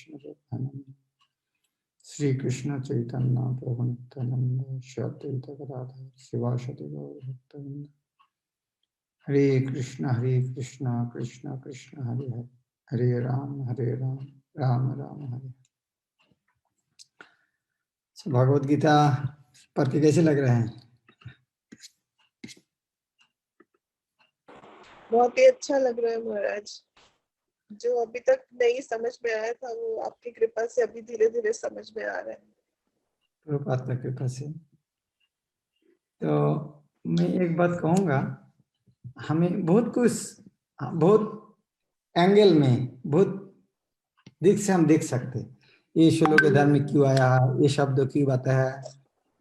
कृष्ण चैतन्य श्री कृष्ण चैतन्य प्रभु नित्यानंद श्री अद्वैत गदाधर शिवासदि गौर भक्तवृंद। हरे कृष्ण कृष्ण कृष्ण हरे हरे हरे राम राम राम हरे। भगवत गीता पढ़ के कैसे लग रहे हैं? बहुत ही अच्छा लग रहा है महाराज। जो अभी तक नहीं समझ में आया था वो आपकी कृपा से अभी धीरे धीरे समझ में आ रहा है। परमात्मा की कृपा से। तो मैं एक बात कहूँगा, हमें बहुत कुछ, बहुत एंगल में, बहुत दिख से हम देख सकते हैं ये श्लोक के धर्म में क्यों आया, ये शब्द क्यों बताया,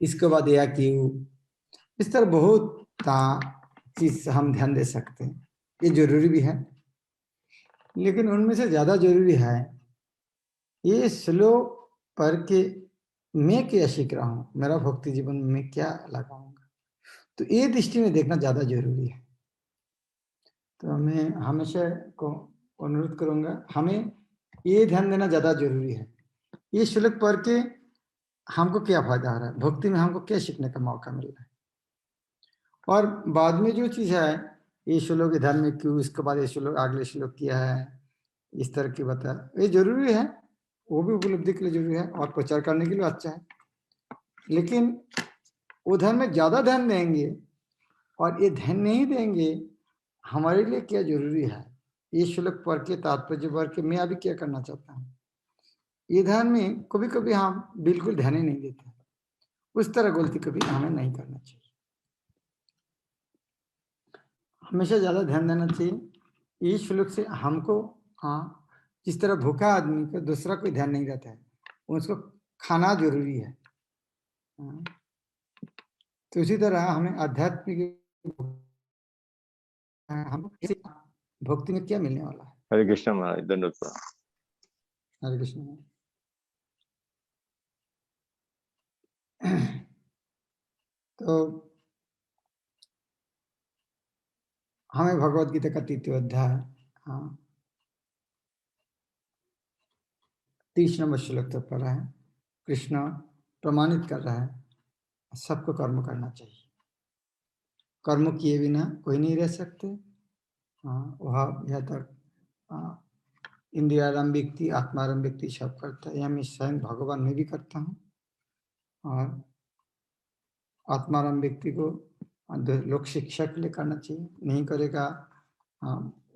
इसके बाद यह क्यों, इस तरह बहुत चीज हम ध्यान दे सकते हैं। ये जरूरी भी है, लेकिन उनमें से ज्यादा जरूरी है ये श्लोक पढ़ के मैं क्या सीख रहा हूँ, मेरा भक्ति जीवन में क्या लगाऊंगा। तो ये दृष्टि में देखना ज्यादा जरूरी है। तो मैं हमेशा को अनुरोध करूंगा, हमें ये ध्यान देना ज्यादा जरूरी है ये श्लोक पढ़ के हमको क्या फायदा हो रहा है, भक्ति में हमको क्या सीखने का मौका मिल रहा है। और बाद में जो चीज है ये श्लोक धर्म में क्यों, इसके बाद ये श्लोक अगले श्लोक किया है, इस तरह की बता, ये जरूरी है, वो भी उपलब्धि के लिए जरूरी है और प्रचार करने के लिए अच्छा है। लेकिन उधर में ज्यादा ध्यान देंगे और ये ध्यान नहीं देंगे हमारे लिए क्या जरूरी है, ये श्लोक पढ़ के तात्पर्य पढ़ के मैं अभी क्या करना चाहता हूँ, ये ध्यान में कभी कभी हम बिल्कुल ध्यान ही नहीं देते। उस तरह गलती कभी हमें नहीं करना चाहिए, हमेशा ज्यादा ध्यान देना चाहिए। इस श्लोक से हमको, हाँ, जिस तरह भूखा आदमी को दूसरा कोई ध्यान नहीं रहता है, उसको खाना जरूरी है। तो इसी तरह हमें आध्यात्मिक हम भक्ति में क्या मिलने वाला है। हरे कृष्ण महाराज, धन्यवाद। हरे कृष्ण। तो हमें भगवत गीता का 3वां अध्याय, हाँ, 30 नंबर श्लोक तक पढ़ा है। कृष्ण प्रमाणित कर रहा है सबको कर्म करना चाहिए, कर्म किए बिना कोई नहीं रह सकते। वह यह तक इंद्रियाराम व्यक्ति, आत्माराम व्यक्ति सब करता है, यह मैं स्वयं भगवान में भी करता हूँ। और आत्माराम व्यक्ति को लोक शिक्षा के लिए करना चाहिए, नहीं करेगा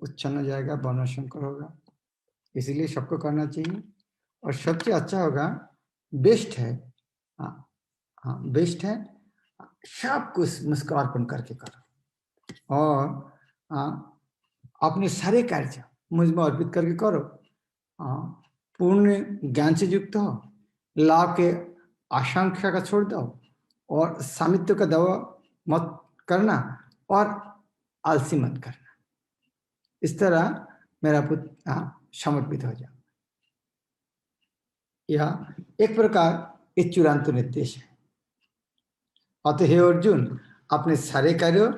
उच्छन्न हो जाएगा, वर्णशंकर होगा, इसीलिए सबको करना चाहिए। और सबसे अच्छा होगा, बेस्ट है, हाँ बेस्ट है, सब कुछ मुस्कुरापन करके करो और अपने सारे कार्य मुझ में अर्पित करके करो। पूर्ण ज्ञान से युक्त हो, लाभ के आशंका का छोड़ दो और सामित्व का दावा मत करना और आलसी मत करना। इस तरह मेरा पुत्र समर्पित हो जाओ। यह एक प्रकार एक चूड़ांत निर्देश है। अतः हे अर्जुन, अपने सारे कार्यों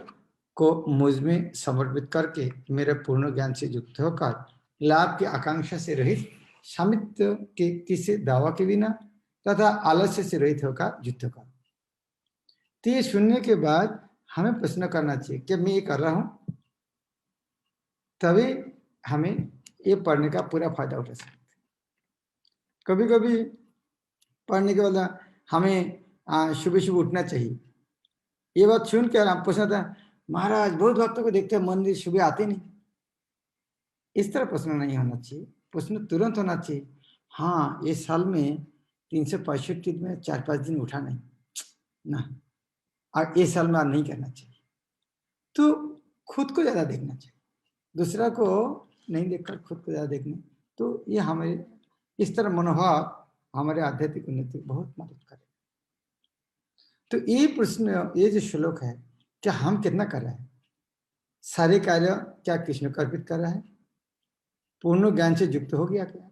को मुझ में समर्पित करके मेरे पूर्ण ज्ञान से युक्त होकर लाभ की आकांक्षा से रहित, सामित्व के किसी दावा के बिना तथा आलस्य से रहित होकर युद्ध करो। तो ये सुनने के बाद हमें प्रश्न करना चाहिए कि मैं ये कर रहा हूं, तभी हमें ये पढ़ने का पूरा फायदा उठा सकते। कभी कभी पढ़ने के बाद हमें सुबह सुबह उठना चाहिए। ये बात सुन कर आप पूछना था, महाराज बहुत भक्तों को देखते हैं मंदिर सुबह आते नहीं। इस तरह प्रश्न नहीं होना चाहिए, प्रश्न तुरंत होना चाहिए, हाँ ये साल में 365 दिन में 4-5 दिन उठा नहीं ना, और ये साल में आज नहीं करना चाहिए। तो खुद को ज्यादा देखना चाहिए, दूसरा को नहीं देखकर खुद को ज्यादा देखना। तो ये हमारे इस तरह मनोभाव हमारे आध्यात्मिक उन्नति को बहुत मदद करे। तो ये प्रश्न, ये जो श्लोक है, क्या हम कितना कर रहे हैं, सारे कार्य क्या कृष्ण को अर्पित कर रहा है, पूर्ण ज्ञान से युक्त हो गया क्या,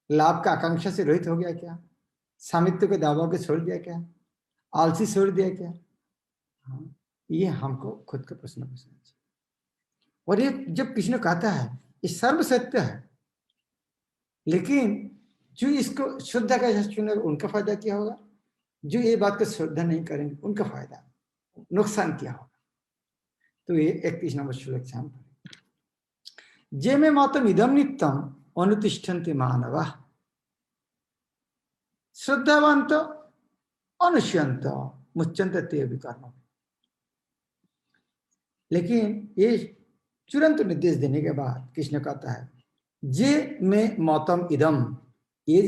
लाभ का आकांक्षा से रहित हो गया क्या, सामित्व के दावा को छोड़ दिया क्या, आलसी छोड़ दिया क्या। हाँ, ये हमको खुद का प्रश्न पूछना चाहिए। और ये जब कृष्ण कहता है ये सर्व सत्य है, लेकिन जो इसको श्रद्धा का चुनेगा उनका फायदा क्या होगा, जो ये बात को श्रद्धा नहीं करेंगे उनका फायदा नुकसान क्या होगा। तो ये 31 नंबर श्लोक से हम जे में मतम इदम नित्यम अनुतिष्ठन्ति मानवा श्रद्धावंत अनुष्यंत मुच्यंत ते विकर्म। लेकिन ये तुरंत निर्देश देने के बाद कृष्ण कहता है जे में मतम इदम, ये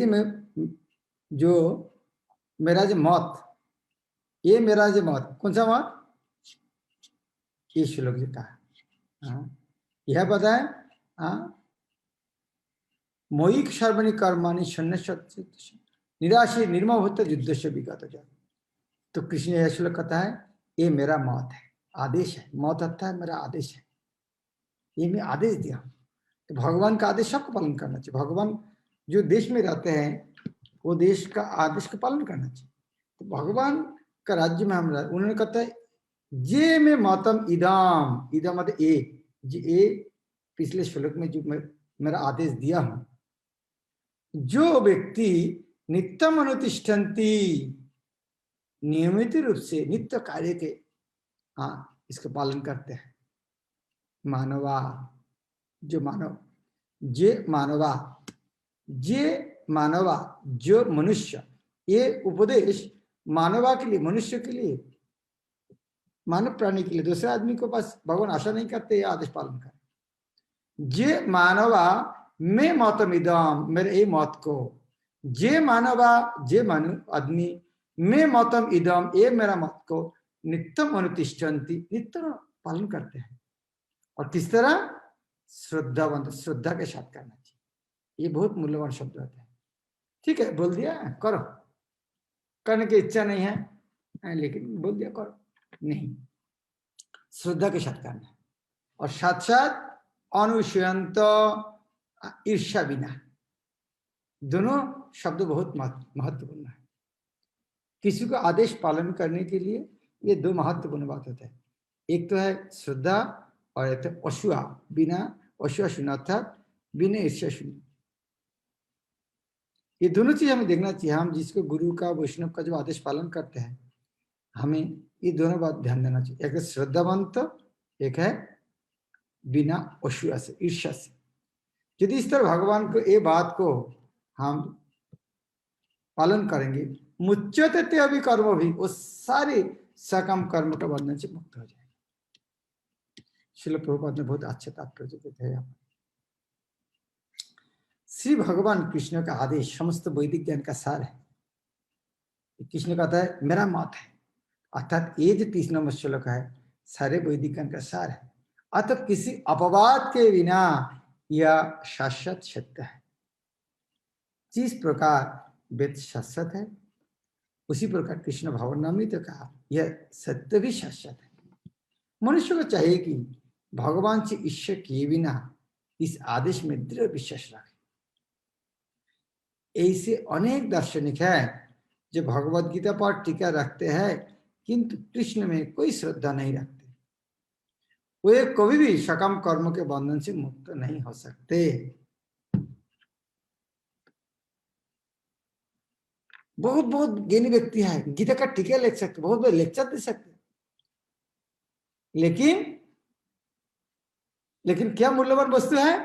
जो मेरा जो मत, ये मेरा जो मत, कौन सा मत, ये श्लोक जी कहा, यह बताए मोहिक सर्वनि कर्माणि सन्न्यास निराशे निर्मम होता युद्ध से विगत जा। तो कृष्ण यह श्लोक कहता है ये मेरा मत है, आदेश है, मत अर्थात मेरा आदेश है, ये मैं आदेश दिया। तो भगवान का आदेश सबको पालन करना चाहिए। भगवान जो देश में रहते हैं वो देश का आदेश का पालन करना चाहिए। तो भगवान का राज्य में हम रहे, उन्होंने कहता है जे में मतम इदम, इदम मतलब ए पिछले श्लोक में जो मेरा आदेश दिया हूं, जो व्यक्ति नित्यम अनुतिष्ठन्ति, नियमित रूप से नित्य कार्य के इसका पालन करते हैं, मानवा, जो मानव, जे मानवा जो मनुष्य, ये उपदेश मानवा के लिए, मनुष्य के लिए, मानव प्राणी के लिए, दूसरे आदमी को पास भगवान आशा नहीं करते आदेश पालन कर। जे मानवा में मतम इदम, मेरे ये मत को, जे मानवा जे मानव आदमी में मतम इदम, ये मेरा मत को नित्यम अनुतिष्ठन्ति, नित्य पालन करते हैं। और किस तरह, श्रद्धावंत, श्रद्धा के साथ करना चाहिए। ये बहुत मूल्यवान शब्द होते हैं। ठीक है, बोल दिया करो, करने की इच्छा नहीं है लेकिन बोल दिया करो, नहीं, श्रद्धा के साथ करना है। और साथ साथ अनुशयंत, ईर्ष्या बिना, दोनों शब्द बहुत महत्वपूर्ण है। किसी को आदेश पालन करने के लिए ये दो महत्वपूर्ण बात होते हैं, एक तो है श्रद्धा और एक तो असूया, बिना असूया शून्य अर्थात बिना ईर्ष्या शून्य। ये दोनों चीज हमें देखना चाहिए। हम जिसको गुरु का, वैष्णव का जो आदेश पालन करते हैं, हमें ये दोनों बात ध्यान देना चाहिए, एक है श्रद्धावंत, एक है बिना असूया से, ईर्ष्या से। यदि इस तरह भगवान को ये बात को हम पालन करेंगे, मुच्यते ते अभी कर्म भी, वो सारे सकम कर्म का बंधन से मुक्त हो जाएगा। श्रील प्रभुपाद ने बहुत अच्छे तात्पर्य देते हैं। श्री भगवान कृष्ण का आदेश समस्त वैदिक ज्ञान का सार है। कृष्ण कहता है मेरा मत है, अर्थात ये जो 30 नंबर श्लोक है सारे वैदिक ज्ञान का सार है, अतः किसी अपवाद के बिना यह शाश्वत सत्य है। जिस प्रकार वेद शाश्वत है, उसी प्रकार कृष्ण भावनामृत तो कहा यह सत्य भी शाश्वत है। मनुष्य को चाहिए कि भगवान से ईर्ष्या किए बिना इस आदेश में दृढ़ विश्वास रखे। ऐसे अनेक दार्शनिक हैं जो भगवद गीता पर टीका रखते हैं किंतु कृष्ण में कोई श्रद्धा नहीं रखते। वे कभी भी सकम कर्म के बंधन से मुक्त नहीं हो सकते। बहुत बहुत ज्ञानी व्यक्ति है, गीता का टीका लिख सकते, बहुत बड़े लेक्चर दे सकते, लेकिन क्या मूल्यवान वस्तु है,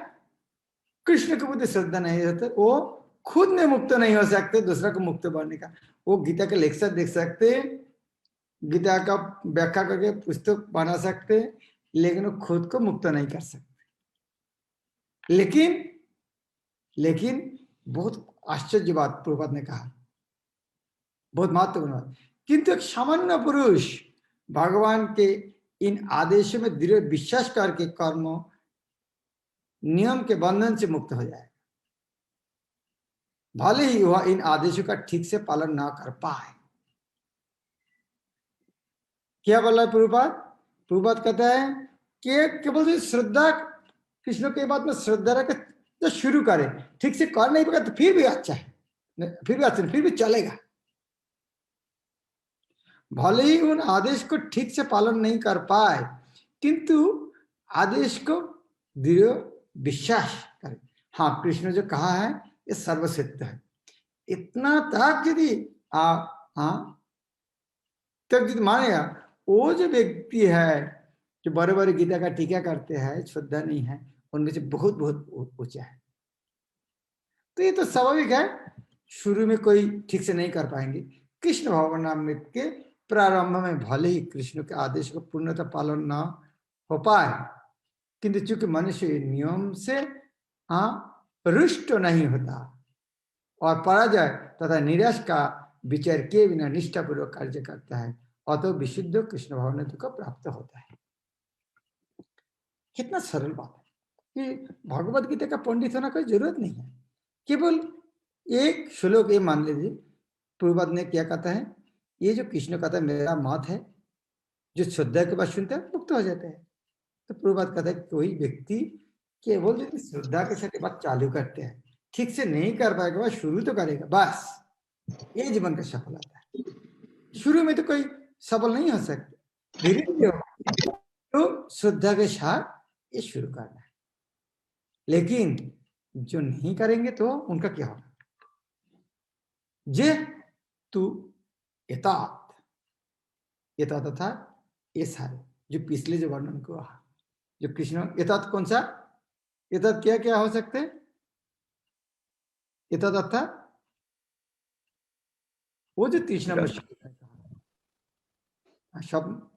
कृष्ण के प्रति श्रद्धा नहीं रहते, वो खुद में मुक्त नहीं हो सकते, दूसरा को मुक्त बनने का। वो गीता के लेक्चर देख सकते, गीता का व्याख्या करके पुस्तक बना सकते, लेकिन वो खुद को मुक्त नहीं कर सकते। लेकिन बहुत आश्चर्य बात प्रभुपाद ने कहा, बहुत महत्वपूर्ण बात, किंतु एक सामान्य पुरुष भगवान के इन आदेशों में दृढ़ विश्वास करके कर्म नियम के बंधन से मुक्त हो जाए, भले ही वह इन आदेशों का ठीक से पालन ना कर पाए। क्या बोला प्रभुपाद? प्रभुपाद कहता है कि केवल श्रद्धा, कृष्ण के बात में श्रद्धा रख तो शुरू करे, ठीक से कर नहीं पाएगा तो फिर भी अच्छा है, फिर भी चलेगा। भले ही उन आदेश को ठीक से पालन नहीं कर पाए, किंतु आदेश को दृढ़ विश्वास करे। हाँ, कृष्ण जो कहा है ये सर्वसत्य है, इतना तक यदि तब यदि मानेगा, वो जो व्यक्ति है जो बड़े बड़े गीता का टीका करते हैं, श्रद्धा नहीं है, उनमें से बहुत बहुत ऊंचा है। तो ये तो स्वाभाविक है, शुरू में कोई ठीक से नहीं कर पाएंगे। कृष्ण भावनामृत के प्रारंभ में भले ही कृष्ण के आदेश को पूर्णतः पालन न हो पाए, किंतु चूंकि मनुष्य नियम से रुष्ट नहीं होता और पराजय तथा निराश का विचार किए बिना निष्ठापूर्वक कार्य करता है, अतः विशुद्ध कृष्ण भावनामृत को प्राप्त होता है। कितना सरल बात है कि भगवत गीता का पंडित होना कोई जरूरत नहीं है। केवल एक श्लोक ये मान लीजिए, पूर्वपद ने क्या कहता है, ये जो कृष्ण कहता है मेरा मत है, जो श्रद्धा के बाद सुनता है मुक्त हो जाता है। तो पूर्वपद कहता है कोई व्यक्ति केवल यदि श्रद्धा के साथ बात चालू करते हैं, ठीक से नहीं कर पाएगा, वह शुरू तो करेगा, बस ये जीवन का सफलता है। शुरू में तो कोई सफल नहीं हो सकता, धीरे धीरे तो श्रद्धा के साथ ये शुरू करना है। लेकिन जो नहीं करेंगे तो उनका क्या होगा? जे तू यतात, यतात अर्थात ये सारे जो पिछले जो वर्णन को जो कृष्ण यतात, कौन सा यतात, क्या क्या हो सकते हैं? यतात अर्थात वो जो तीसरा शब्द,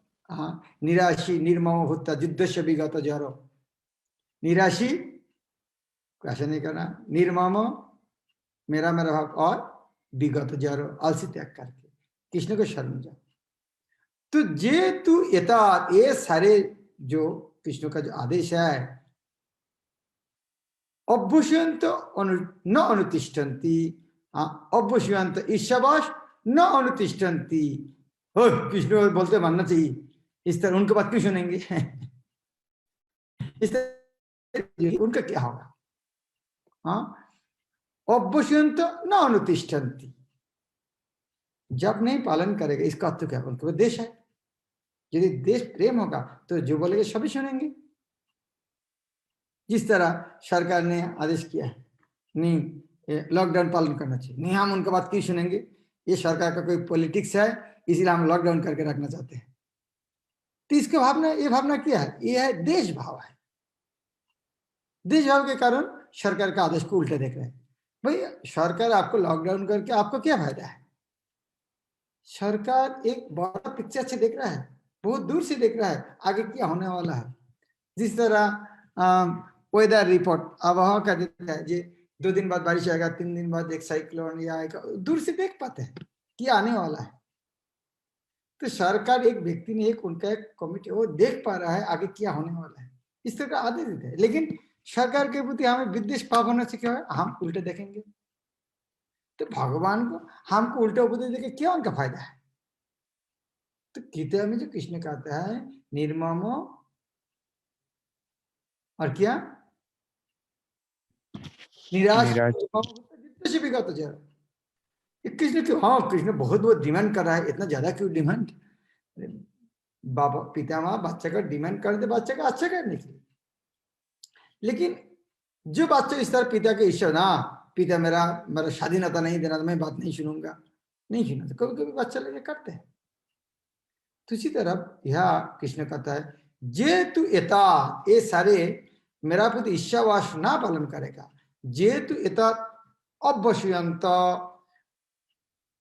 निराशी निर्मम होता युद्ध से विगत जरो, निराशी कैसे नहीं करना, निर्मम मेरा मेरा भाव, और विगत जरो आलसी त्याग करके कृष्ण को शरण जाओ। तो जे तू यथा, ये सारे जो कृष्ण का जो आदेश है, अभ्युष्यंत न अनुतिष्ठन्ति, अभ्युष्यंत ईशावास न अनुतिष्ठन्ति। कृष्ण बोलते मानना चाहिए, इस तरह उनके बात क्यों सुनेंगे? इस तरह उनका क्या होगा? अभ्युष्यंत न अनुतिष्ठन्ति, जब नहीं पालन करेगा, इसका अर्थ क्या? उनके देश है, यदि देश प्रेम होगा तो जो बोलेंगे सभी सुनेंगे। जिस तरह सरकार ने आदेश किया है नहीं लॉकडाउन पालन करना चाहिए, नहीं हम उनका बात क्यों सुनेंगे, ये सरकार का कोई पॉलिटिक्स है, इसीलिए हम लॉकडाउन करके रखना चाहते हैं। तो इसका भावना, ये भावना क्या है? ये है देश भाव है। देश भाव के कारण सरकार का आदेश को उल्टे देख रहे हैं। भाई सरकार आपको लॉकडाउन करके आपको क्या फायदा है? सरकार एक बड़ा पिक्चर से देख रहा है, बहुत दूर से देख रहा है आगे क्या होने वाला है। जिस तरह वेदर रिपोर्ट आबहावा का देता है, जे 2 दिन बाद बारिश आएगा, 3 दिन बाद एक साइक्लोन या आएगा, दूर से देख पाते हैं क्या आने वाला है। तो सरकार एक व्यक्ति ने, एक उनका एक कमिटी, वो देख पा रहा है आगे क्या होने वाला है, इस तरह का आदेश देते हैं। लेकिन सरकार के प्रति हमें विद्वेष भाव होने से क्या है, हम उल्टे देखेंगे। तो भगवान को हमको उल्टे उपदेश देके क्या उनका फायदा है? तो गीता में जो कृष्ण कहता है निर्ममो और क्या निराश से विगत जरा, कृष्ण क्यों, कृष्ण बहुत बहुत डिमांड कर रहा है, इतना ज्यादा क्यों डिमांड? बाबा पितामह बच्चा का डिमांड कर दे बच्चा का अच्छा करने के लिए। लेकिन जो बच्चा इस तरह पिता के ईश्वर, ना पिता मेरा स्वाधीनता नहीं देना, मैं बात नहीं सुनूंगा, नहीं सुना, तो कभी कभी बच्चा लगे करते हैं। तो इसी तरह यह कृष्ण कहता है जे तू यथा, ये सारे मेरा प्रति ईर्ष्यावास ना पालन करेगा, जे तू यथा अवश्यंत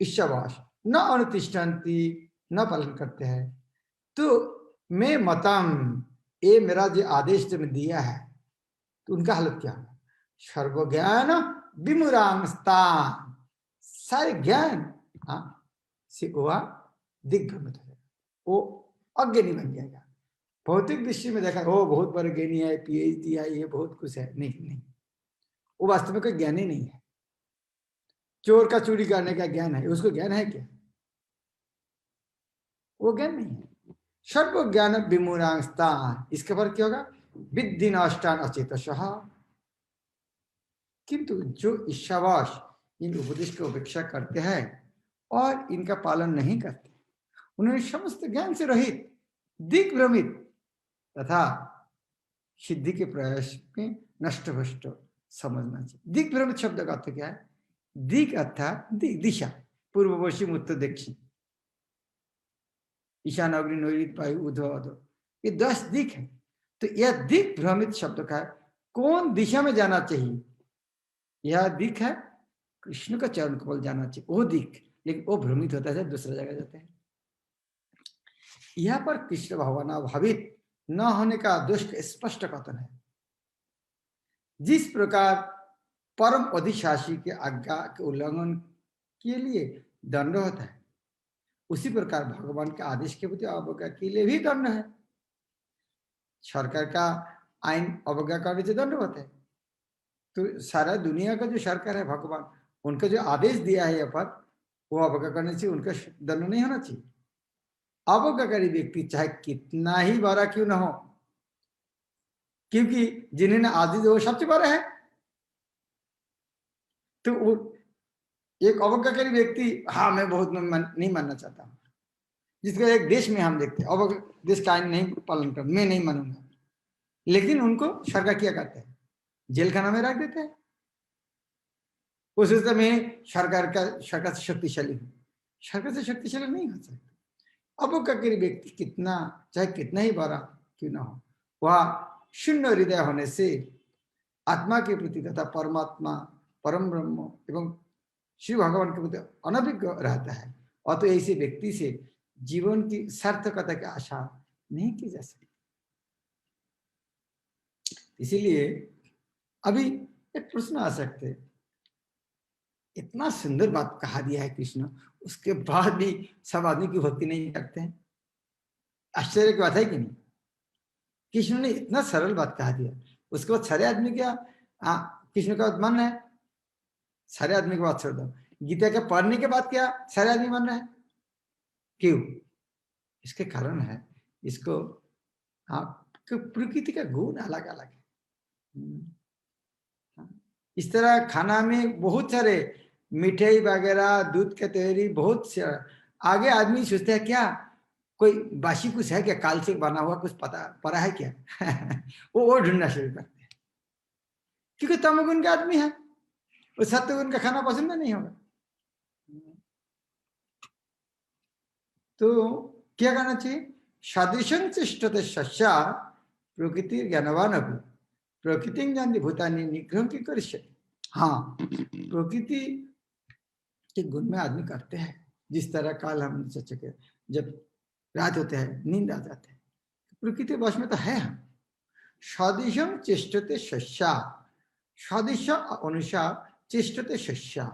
ईर्ष्यावास न अनुतिष्ठन्ति, न पालन करते हैं, तो मैं मतम, ये मेरा जो आदेश जो मैं दिया है, तो उनका हालत क्या है? सर्वज्ञान विमुरांस्तान, सारे ज्ञान से हुआ दिग्भ्रमित हो जाएगा, वो अज्ञानी बन जाएगा। भौतिक दृष्टि में देखा वो बहुत बड़े ज्ञानी है, पीएचडी है, ये बहुत कुछ है, नहीं, वो वास्तव में कोई ज्ञान ही नहीं है। चोर का चोरी करने का ज्ञान है, उसको ज्ञान है क्या? वो ज्ञान नहीं है। सर्व ज्ञान विमूढ़ांस्तान, इसके पर क्या होगा? विद्धि नष्टान अचेतसः। किंतु जो ईर्ष्यावश इन उपदेश की उपेक्षा करते हैं और इनका पालन नहीं करते, उन्होंने समस्त ज्ञान से रहित, दिग्भ्रमित तथा सिद्धि के प्रयास में नष्ट भ्रष्ट समझना चाहिए। दिग्भ्रमित शब्द का अर्थ क्या है? दिक अर्थात दिशा, पूर्व पश्चिम उत्तर दक्षिण, ईशान अग्नि नैऋत्य वायु ऊर्ध्व अधो, ये 10 दिक है। तो यह दिक भ्रमित शब्द का है, कौन दिशा में जाना चाहिए, यह दिक है कृष्ण का चरण कमल जाना चाहिए, वो दिक, लेकिन वो भ्रमित होता है, दूसरा जगह जाते हैं। यहाँ पर कृष्ण भावना भावित न होने का दोष स्पष्ट कथन है। जिस प्रकार परम अधिशासी के आज्ञा के उल्लंघन के लिए दंड होता है, उसी प्रकार भगवान के आदेश के प्रति अवज्ञा के लिए भी दंड है। सरकार का आइन अवज्ञा करने से दंड होता है। तो सारा दुनिया का जो सरकार है भगवान, उनका जो आदेश दिया है यहाँ पर, वो अवज्ञा करने से उनका दंड नहीं होना चाहिए। अवज्ञाकारी व्यक्ति चाहे कितना ही बड़ा क्यों ना हो, क्योंकि जिन्होंने आदेश दिया वो सबसे बड़ा है। तो एक अवज्ञाकारी व्यक्ति, हाँ मैं बहुत नहीं मानना चाहता हूँ, जिसका एक देश में हम देखते हैं देश का आइन नहीं पालन कर, मैं नहीं मानूंगा, लेकिन उनको सरकार क्या करते हैं, जेल खाना में रख देते हैं। उस में सरकार से शक्तिशाली हूं, सरकार से शक्तिशाली नहीं हो सकता। अवज्ञाकारी व्यक्ति कितना चाहे कितना ही बड़ा क्यों ना हो, वह शून्य हृदय होने से आत्मा के प्रति तथा परमात्मा परम ब्रह्म एवं शिव भगवान के प्रति अनभिज्ञ रहता है, और तो ऐसे व्यक्ति से जीवन की सार्थकता की आशा नहीं की जा सकती। इसीलिए अभी एक प्रश्न आ सकते है, इतना सुंदर बात कहा दिया है कृष्ण, उसके बाद भी सब आदमी की भक्ति नहीं करते हैं। आश्चर्य की बात है कि नहीं? कृष्ण ने इतना सरल बात कहा दिया, उसके बाद सारे आदमी क्या कृष्ण का मान है, सारे आदमी की बात छोड़ दो, गीता के पढ़ने के बाद क्या सारे आदमी मान रहे हैं? क्यों? इसके कारण है, इसको प्रकृति का गुण अलग अलग है। इस तरह खाना में बहुत सारे मिठाई वगैरह, दूध के तैयारी बहुत से, आगे आदमी सोचते हैं क्या कोई बासी कुछ है क्या, काल से बना हुआ कुछ पड़ा है क्या वो ढूंढना शुरू करते हैं, क्योंकि तमोगुण का आदमी है, वो सत्वगुण का खाना पसंद नहीं होगा। तो क्या करना चाहिए? सदृशं तिष्ठते शस्या प्रकृति ज्ञानवान अभी प्रकृति ज्ञान भूतानी निग्रह की करिष्यति। हाँ, प्रकृति के गुण में आदमी करते हैं, जिस तरह काल हमने चर्चा किया, जब रात होते हैं नींद आ जाते हैं, प्रकृति वश में तो है हम। सदृशं चेष्टते शस्या, सदृश अनुसार चेष्टते शस्या,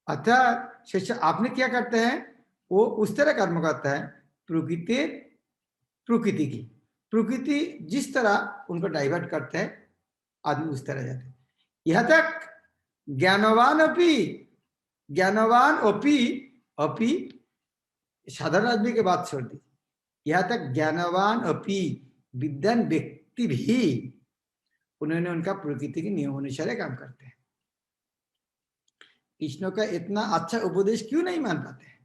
अर्थात शिष्य आपने क्या करते हैं, वो उस तरह कर्म करता है प्रकृति की, प्रकृति जिस तरह उनको डाइवर्ट करते हैं आदमी उस तरह जाते हैं। यह तक ज्ञानवान अपी साधारण आदमी की बात छोड़ दी, यह तक ज्ञानवान अपी विद्वान व्यक्ति भी उन्होंने उनका प्रकृति के नियम अनुसार काम करते हैं। कृष्ण का इतना अच्छा उपदेश क्यों नहीं मान पाते हैं?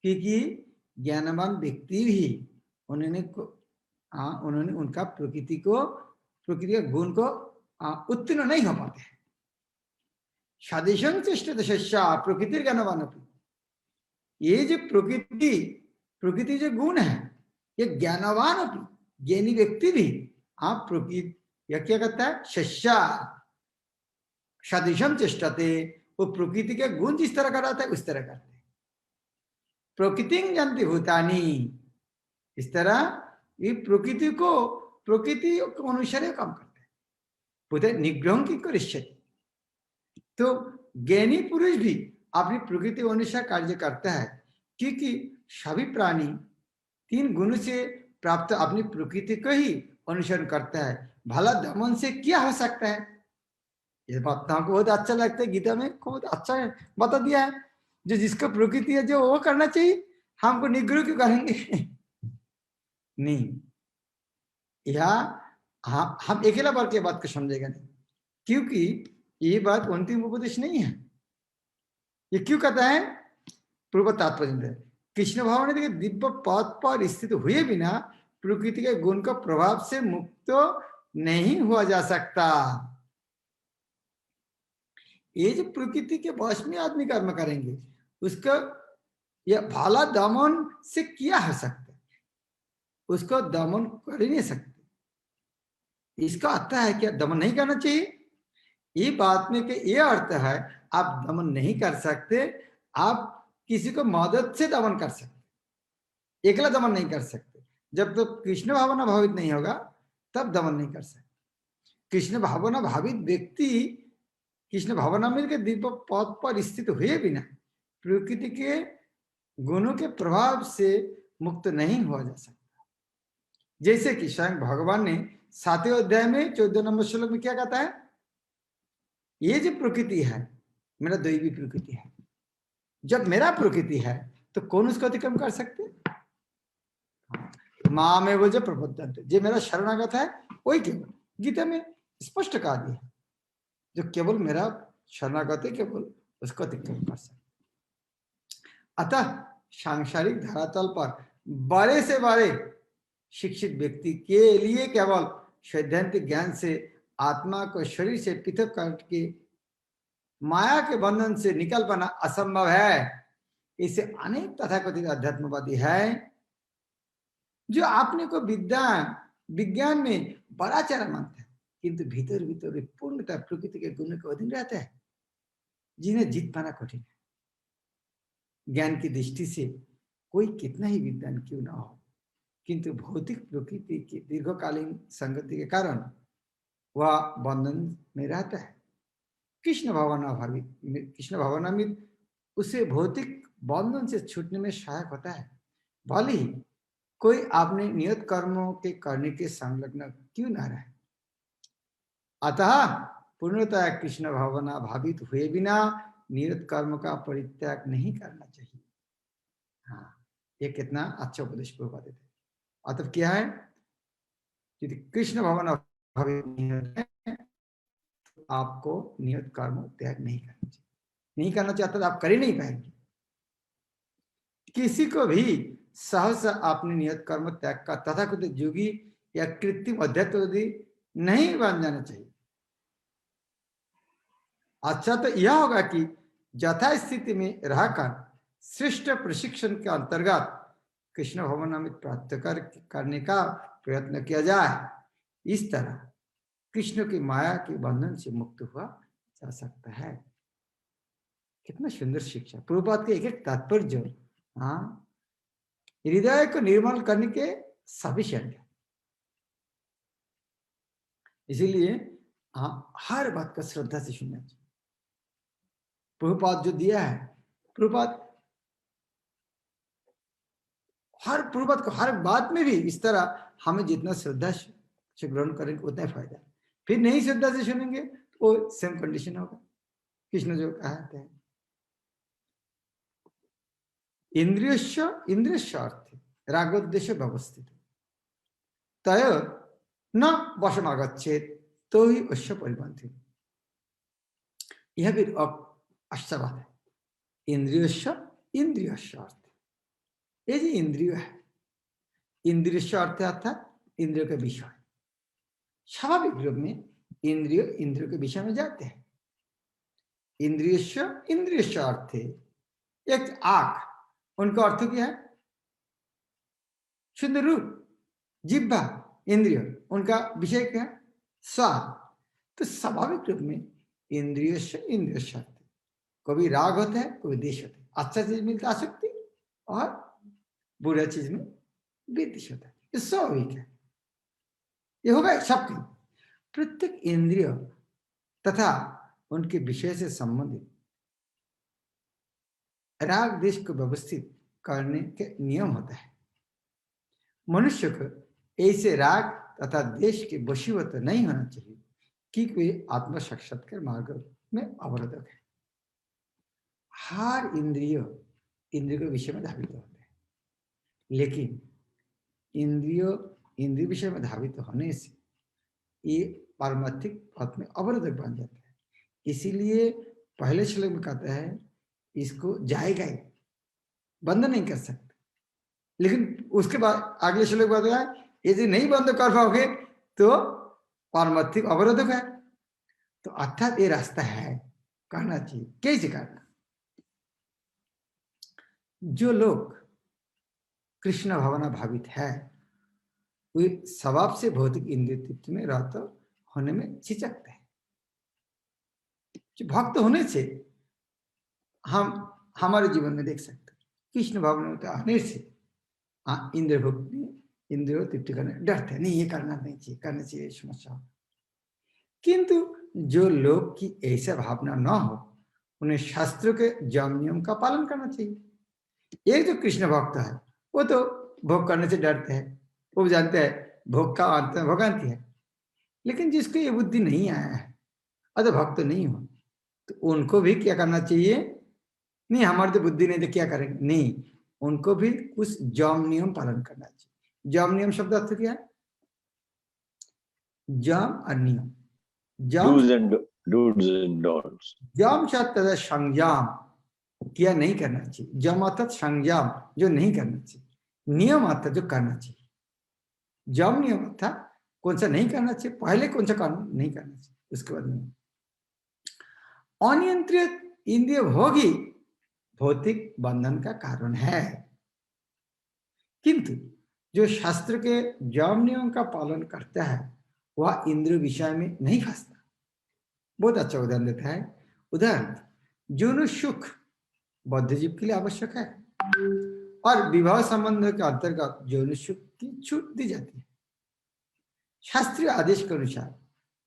क्योंकि ज्ञानवान व्यक्ति भी उन्होंने उनका प्रकृति के गुण को उत्तीर्ण नहीं हो पाते हैं। सदृशं तिष्ठते शस्या प्रकृति ज्ञानवान अपि, ये जो प्रकृति जो गुण है, ये ज्ञानवान अपि ज्ञानी व्यक्ति भी प्रकृति यह क्या करता है, शस्या सदृशं तिष्ठते, वो प्रकृति के गुण जिस तरह कराता है उस तरह करते हैं। प्रकृति जानती भूतानी, इस तरह ये प्रकृति को अनुसार काम करते हैं। भूत निग्रह की करिष्यति, तो ज्ञानी पुरुष भी अपनी प्रकृति अनुसार कार्य करता है, क्योंकि सभी प्राणी 3 गुण से प्राप्त अपनी प्रकृति को ही अनुसरण करता है। भला दमन से क्या हो सकता है? ये बात हमको बहुत अच्छा लगता है, गीता में बहुत अच्छा बता दिया है, जो जिसका प्रकृति है जो वो करना चाहिए, हमको निग्रह क्यों करेंगे? नहीं, यह हम अकेला बार के बात को समझेगा नहीं, क्योंकि ये बात अंतिम उपदेश नहीं है। ये क्यों कहता है? पूर्व तात्पर्य कृष्ण भगवान ने देखिए दिव्य पद पर स्थित हुए बिना प्रकृति के गुण का प्रभाव से मुक्त नहीं हुआ जा सकता। ये जो प्रकृति के वश में आदमी कर्म करेंगे, उसका यह भाला दमन से किया हो सकता है, उसको दमन कर ही नहीं सकते। इसका अर्थ है कि दमन नहीं करना चाहिए, ये बात में कि ये अर्थ है आप दमन नहीं कर सकते, आप किसी को मदद से दमन कर सकते, एकला दमन नहीं कर सकते। जब तक कृष्ण भावना भावित नहीं होगा तब दमन नहीं कर सकते। कृष्ण भावना भावित व्यक्ति कृष्ण भावनामृत के दिव्य पद पर स्थित हुए बिना प्रकृति के गुणों के प्रभाव से मुक्त नहीं हुआ जा सकता। जैसे कि स्वयं भगवान ने 7वें अध्याय में 14 नंबर श्लोक में क्या कहता है, ये जो प्रकृति है मेरा दैवी प्रकृति है, जब मेरा प्रकृति है तो कौन उसको अतिक्रम कर सकते? माँ में वो जो प्रबोधन, जो मेरा शरणागत है वही केवल, गीता में स्पष्ट कहा दिया है, जो केवल मेरा शरणागत है केवल उसको अतिक्रम कर सकते। अतः सांसारिक धरातल पर बड़े से बड़े शिक्षित व्यक्ति के लिए केवल सैद्धांतिक ज्ञान से आत्मा को शरीर से पृथक करके माया के बंधन से निकल पाना असंभव है। इसे अनेक तथाकथित अध्यात्मवादी है जो आपने को विज्ञान में बड़ा चेहरा मानते हैं, किंतु भीतर भीतर पूर्णतः प्रकृति के गुण के अधीन रहते हैं, जिन्हें जीत पाना कठिन है। ज्ञान की दृष्टि से कोई कितना ही विद्वान क्यों ना हो, किंतु भौतिक प्रकृति की दीर्घकालीन संगति के कारण वह बंधन में रहता है। कृष्ण भावनामृत उसे भौतिक बंधन से छूटने में सहायक होता है। भले ही कोई आपने नियत कर्मों के करने के संलग्न क्यों ना रहे। अतः पूर्णतः कृष्ण भावना भावित हुए बिना नियत कर्म का परित्याग नहीं करना चाहिए। हाँ, ये कितना अच्छा उपदेश प्रभुपाद देते। अतः क्या है, यदि कृष्ण भावना भावित नहीं होते तो आपको नियत कर्म त्याग नहीं करना चाहिए। नहीं करना चाहता तो आप कर ही नहीं पाएंगे। किसी को भी सहसा आपने नियत कर्म त्याग का तथाकथित योगी या कृत्रिम अध्यात्मवादी नहीं बन जाना चाहिए। अच्छा तो यह होगा कि यथा स्थिति में रहकर श्रेष्ठ प्रशिक्षण के अंतर्गत कृष्ण भावनामृत प्राप्त करने का प्रयत्न किया जाए। इस तरह कृष्ण की माया के बंधन से मुक्त हुआ जा सकता है। कितना सुंदर शिक्षा, प्रभुपाद के एक एक तात्पर्य हाँ हृदय को निर्मल करने के सफिशिएंट है। इसीलिए हाँ, हर बात का श्रद्धा से सुनना चाहिए। प्रभुपाद जो दिया है, प्रभुपाद को हर बात में भी इस तरह हमें जितना श्रद्धा से ग्रहण करेंगे उतना फायदा है। फिर नहीं श्रद्धा से सुनेंगे तो वो सेम कंडीशन होगा। कृष्ण जो कहते हैं इंद्रियस्य अर्थे रागोद्देश्य व्यवस्थित तय न वशमागच्छेत तो ही अश्य परिपंथी। यह भी अच्छा बात है। इंद्रियस्य अर्थ, ये जो इंद्रिय है, इंद्रिय अर्थ अर्थात इंद्रियों के विषय। स्वाभाविक रूप में इंद्रियों के विषय में जाते हैं। इंद्रिय अर्थ एक आंख, उनका अर्थ क्या है? शुद्ध रूप। जिह्वा इंद्रिय, उनका विषय क्या है? स्वाद। तो स्वाभाविक रूप में इंद्रिय अर्थ, कभी राग होता है, कभी द्वेष होता है। अच्छा चीज मिलता है आसक्ति और बुरा चीज में विद्वेष होता है। ये स्वाभाविक है, ये होगा सबकी। प्रत्येक इंद्रिय तथा उनके विषय से संबंधित राग द्वेष को व्यवस्थित करने के नियम होता है। मनुष्य को ऐसे राग तथा द्वेष के वशीभूत नहीं होना चाहिए कि कोई आत्म साक्षात्कार मार्ग में अवरोधक है। हर इंद्रिय के विषय में धावित होते हैं, लेकिन इंद्रिय विषय में धावित होने से ये पारमार्थिक पथ में अवरोधक बन जाता है। इसीलिए पहले श्लोक में कहता है इसको जाएगा ही, बंद नहीं कर सकते। लेकिन उसके बाद अगले श्लोक में बताया यदि नहीं बंद कर पाओगे तो पारमार्थिक अवरोधक है। तो अर्थात ये रास्ता है, करना चाहिए। कैसे करना? जो लोग कृष्ण भावना भावित है वे स्वभाव से भौतिक इंद्रिय तृप्ति में रत होने में झिझकते हैं। भक्त होने से हम हमारे जीवन में देख सकते हैं कृष्ण भावना में आने से इंद्रिय भक्ति इंद्रियों तृप्ति करने डरते हैं, नहीं ये करना नहीं चाहिए, करना चाहिए समस्या। किंतु जो लोग की ऐसा भावना न हो उन्हें शास्त्रों के यम नियम का पालन करना चाहिए। एक जो कृष्ण भक्त है वो तो भोग करने से डरते हैं, वो जानते हैं भोग का अंत भोगांति है। लेकिन जिसको ये बुद्धि नहीं आया है अगर भक्त नहीं हो तो उनको भी क्या करना चाहिए? नहीं हमारी तो बुद्धि नहीं तो क्या करेंगे, नहीं उनको भी कुछ यम नियम पालन करना चाहिए। यम नियम शब्द अर्थ क्या है? यम और नियम। do's and don'ts। यम शब्द संयम, क्या नहीं करना चाहिए। यम अर्थात संयम, जो नहीं करना चाहिए। नियम अर्थात जो करना चाहिए। यम नियम अर्थात कौन सा नहीं करना चाहिए, पहले कौन सा काम नहीं करना चाहिए, उसके बाद नियम। अनियंत्रित इंद्रिय भोग ही भौतिक बंधन का कारण है, किंतु जो शास्त्र के यम नियम का पालन करता है वह इंद्रिय विषय में नहीं फंसता। बहुत अच्छा उदाहरण देता है। उदाहरण, जो सुख बौद्ध जीव के लिए आवश्यक है और विवाह संबंध के अंतर्गत यौन सुख की छूट दी जाती है। शास्त्रीय आदेश के अनुसार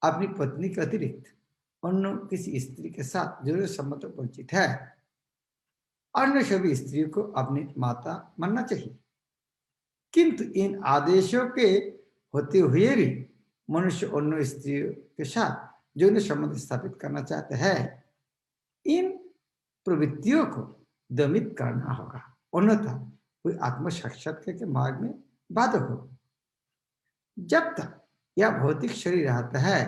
अपनी पत्नी के अतिरिक्त अन्य किसी स्त्री के साथ जो संबंध परिचित है अन्य सभी स्त्रियों को अपनी माता मानना चाहिए। किंतु इन आदेशों के होते हुए भी मनुष्य अन्य स्त्रियों के साथ यौन संबंध स्थापित करना चाहते हैं, इन प्रवृत्तियों को दमित करना होगा, अन्यथा कोई आत्म साक्षात्कार के मार्ग में बाधक होगा। जब तक यह भौतिक शरीर रहता है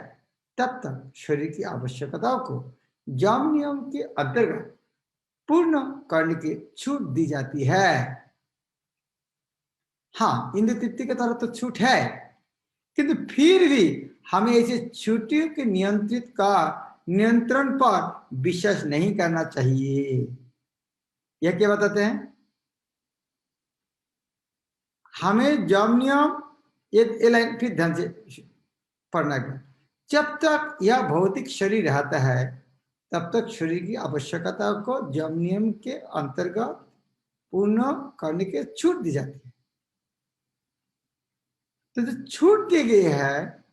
तब तक शरीर की आवश्यकताओं को यम नियम के अंतर्गत पूर्ण करने की छूट दी जाती है। हाँ, इंद्रिय तृप्ति के तरफ तो छूट है, किंतु फिर भी हमें ऐसे छुट्टियों के नियंत्रण पर विश्वास नहीं करना चाहिए। यह क्या बताते हैं? हमें यम नियम ये लाइन फिर ध्यान से पढ़ना है। जब तक यह भौतिक शरीर रहता है तब तक शरीर की आवश्यकता को यम नियम के अंतर्गत पूर्ण करने की छूट दी जाती है। तो जो छूट दी गई है,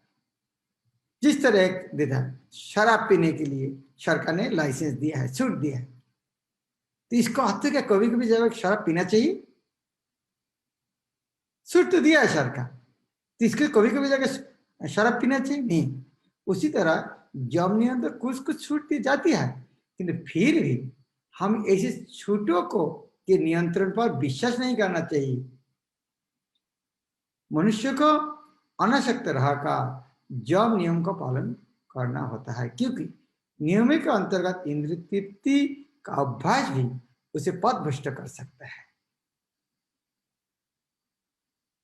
जिस तरह देखा शराब पीने के लिए सरकार ने लाइसेंस दिया है, छूट दिया है, तो इसको अर्थ क्या कभी कभी जब शराब पीना चाहिए? छूट तो दिया है सरकार, तो इसके कभी कभी जाकर शराब पीना चाहिए? नहीं। उसी तरह यम नियम तो कुछ कुछ छूट दी जाती है, किंतु फिर भी हम ऐसे छूटों को के नियंत्रण पर विश्वास नहीं करना चाहिए। मनुष्य को अनासक्त रहकर यम नियम का पालन करना होता है, क्योंकि नियम के अंतर्गत इंद्रिय तृप्ति का अभ्यास भी उसे पथभ्रष्ट कर सकता है।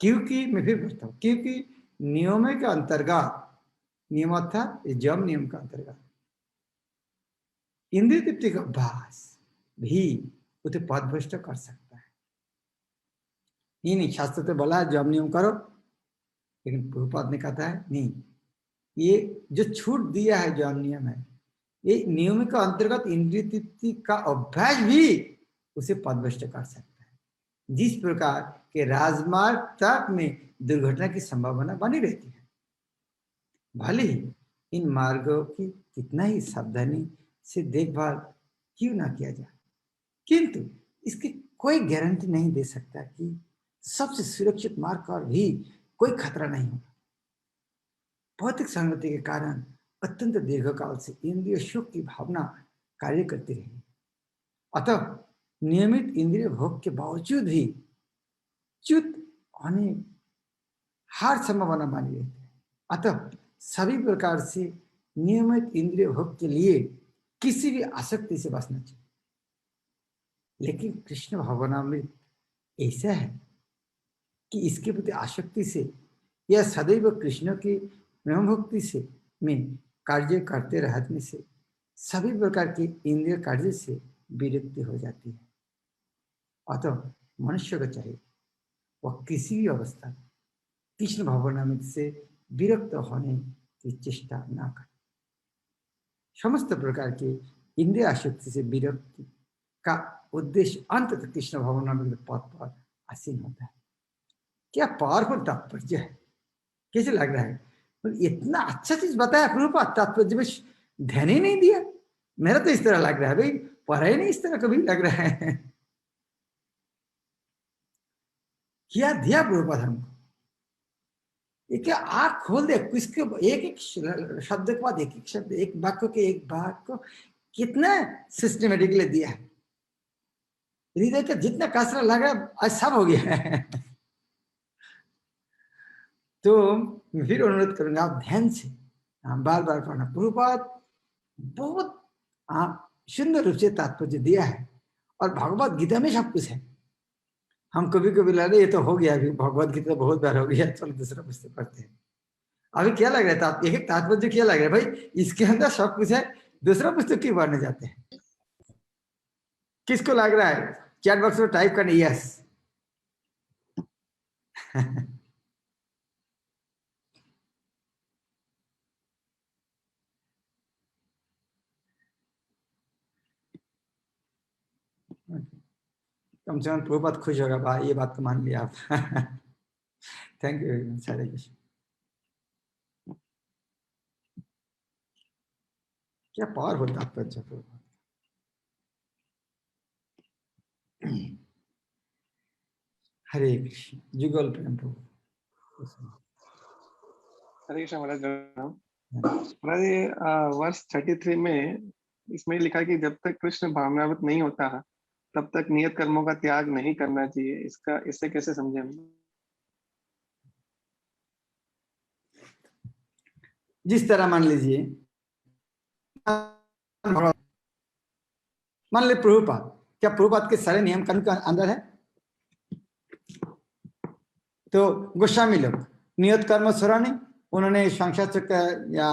क्योंकि मैं फिर बोलता हूं, क्योंकि नियम के अंतर्गत, नियम अर्थात यम नियम का अंतर्गत इंद्रिय तृप्ति का अभ्यास भी उसे पथभ्रष्ट कर सकता है। नहीं, शास्त्र तो बोला है यम नियम करो, लेकिन प्रभुपाद ने कहा है नहीं, ये जो छूट दिया है यम नियम है, ये नियम के अंतर्गत इंद्रिय तृप्ति का अभ्यास भी उसे पथभ्रष्ट कर सकता है। जिस प्रकार के राजमार्ग तक में दुर्घटना की संभावना बनी रहती है, भले ही इन मार्गों की कितना ही सावधानी से देखभाल क्यों ना किया जाए, किंतु इसकी कोई गारंटी नहीं दे सकता कि सबसे सुरक्षित मार्ग पर भी कोई खतरा नहीं होगा। भौतिक संगति के कारण अत्यंत दीर्घकाल से इंद्रिय सुख की भावना कार्य करती रही, अतः नियमित इंद्रिय भोग के बावजूद भी च्युत होने हर संभावना बनी रहती है। अतः सभी प्रकार से नियमित इंद्रिय भोग के लिए किसी भी आसक्ति से बचना चाहिए। लेकिन कृष्ण भावनामृत ऐसा है कि इसके प्रति आसक्ति से या सदैव कृष्ण की प्रेम भक्ति से में कार्य करते रहने से सभी प्रकार की इंद्रिय कार्य से विरक्ति हो जाती है। अतः मनुष्य को चाहिए वह किसी भी अवस्था कृष्ण भावनामृत से विरक्त होने की चेष्टा न करे। समस्त प्रकार की इंद्रिय आसक्ति से विरक्ति का उद्देश्य अंततः कृष्ण भावनामृत पद पर आसीन होता है। क्या पावरफुल तात्पर्य है, कैसे लग रहा है? इतना अच्छा चीज बताया प्रभुपाद, तात्पर्य में ध्यान ही नहीं दिया। मेरा तो इस तरह लग रहा है, भाई पढ़ा ही नहीं इस तरह कभी लग रहा है। क्या दिया प्रभुपाद हमको, ये क्या आँख खोल दे, किसके एक एक शब्द के बाद एक एक शब्द, एक वाक्य के एक वाक्य को कितना सिस्टमेटिकली दिया है। हृदय का जितना कसरा लगा आज सब हो गया है। तो फिर अनुरोध करूंगा आप ध्यान से बार बार पढ़ना। प्रभुपाद बहुत सुंदर रूप से तात्पर्य दिया है और भगवत गीता में सब कुछ है। हम कभी कभी लग रहे ये तो हो गया, अभी भगवत गीता बहुत बार हो गया, चलो दूसरा पुस्तक पढ़ते हैं। अभी क्या लग रहा है, एक तात्पर्य क्या लग रहा है भाई, इसके अंदर सब कुछ है, दूसरा पुस्तक क्यों पढ़ने जाते हैं? किसको लग रहा है? चैट बॉक्स में टाइप करने यस। कम से कम प्रभुपाद खुश होगा, भाई ये बात तो मान लिया आप। थैंक यू हरे कृष्ण। क्या पावरफुल तात्पर्य प्रभुपाद। हरे कृष्ण। जुगल प्रेम प्रभु। हरे कृष्ण महाराज। महाराज वर्ष 33 में इसमें लिखा है कि जब तक कृष्ण भावनावृत नहीं होता तब तक नियत कर्मों का त्याग नहीं करना चाहिए। इसका इससे कैसे समझे हम? जिस तरह मान लीजिए, मान ली प्रभुपाद, क्या प्रभुपाद के सारे नियम कानून के अंदर है? तो गोस्वामी लोग नियत कर्म स्वराणी, उन्होंने शंखचक्र या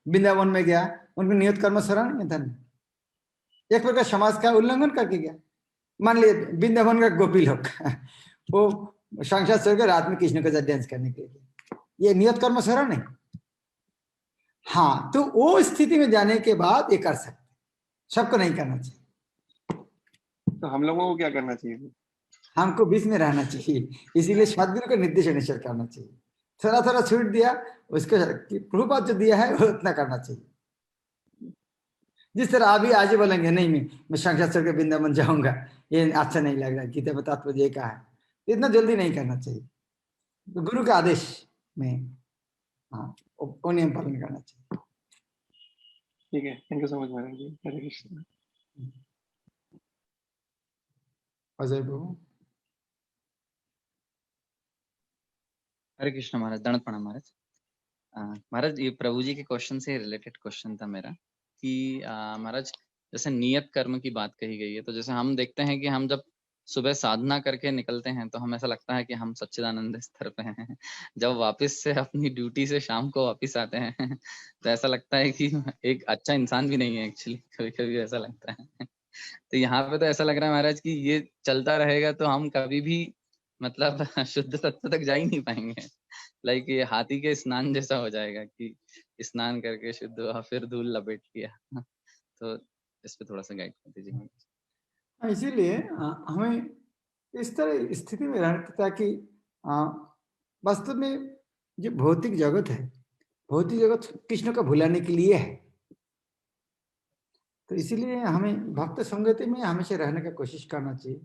वृंदावन में गया, उनको नियत कर्म स्वराणी था, एक प्रकार समाज का उल्लंघन करके गया। मान लिए वृंदावन का गोपी लोग वो शंखचक्र रात में कृष्ण के साथ डांस करने के लिए, ये नियत कर्म स्वराणी। हाँ, तो वो स्थिति में जाने के बाद ये कर सकते, सबको नहीं करना चाहिए। तो हम लोगों को क्या करना चाहिए? हमको बीच में रहना चाहिए, इसीलिए सदगुरु का निर्देश अनुसार करना चाहिए। थोड़ा थोड़ा छूट दिया उसको, प्रभुपाद जो दिया है वो उतना करना चाहिए। जिस तरह अभी आज ही बोलेंगे नहीं मैं शंखचक्र के वृंदावन जाऊंगा, ये अच्छा नहीं लग रहा, गीता में तात्पर्य का है, इतना जल्दी नहीं करना चाहिए। तो गुरु के आदेश में हाँ वो नियम पालन करना चाहिए। ठीक है, थैंक यू सो मच महाराज जी। हरे कृष्ण। अजय बाबू। हरे कृष्ण महाराज, दंड प्रणाम महाराज। महाराज ये प्रभु जी के क्वेश्चन से रिलेटेड क्वेश्चन था मेरा कि महाराज जैसे नियत कर्म की बात कही गई है, तो जैसे हम देखते हैं कि हम जब सुबह साधना करके निकलते हैं तो हमें ऐसा लगता है कि हम सच्चिदानंद स्तर पे हैं। जब वापस से अपनी ड्यूटी से शाम को वापस आते हैं तो ऐसा लगता है कि एक अच्छा इंसान भी नहीं है एक्चुअली, कभी कभी ऐसा लगता है। तो यहाँ पे तो ऐसा लग रहा है महाराज कि ये चलता रहेगा तो हम कभी भी मतलब शुद्ध सत्य तक जा ही नहीं पाएंगे। लाइक ये हाथी के स्नान जैसा हो जाएगा कि स्नान करके शुद्ध हुआ फिर धूल लपेट लिया। तो इस पे थोड़ा सा गाइड कर दीजिए। इसीलिए हमें इस तरह स्थिति में रहना, ताकि वास्तव में जो भौतिक जगत है, भौतिक जगत कृष्ण को भुलाने के लिए है। तो इसीलिए हमें भक्त संगति में हमेशा रहने का कोशिश करना चाहिए।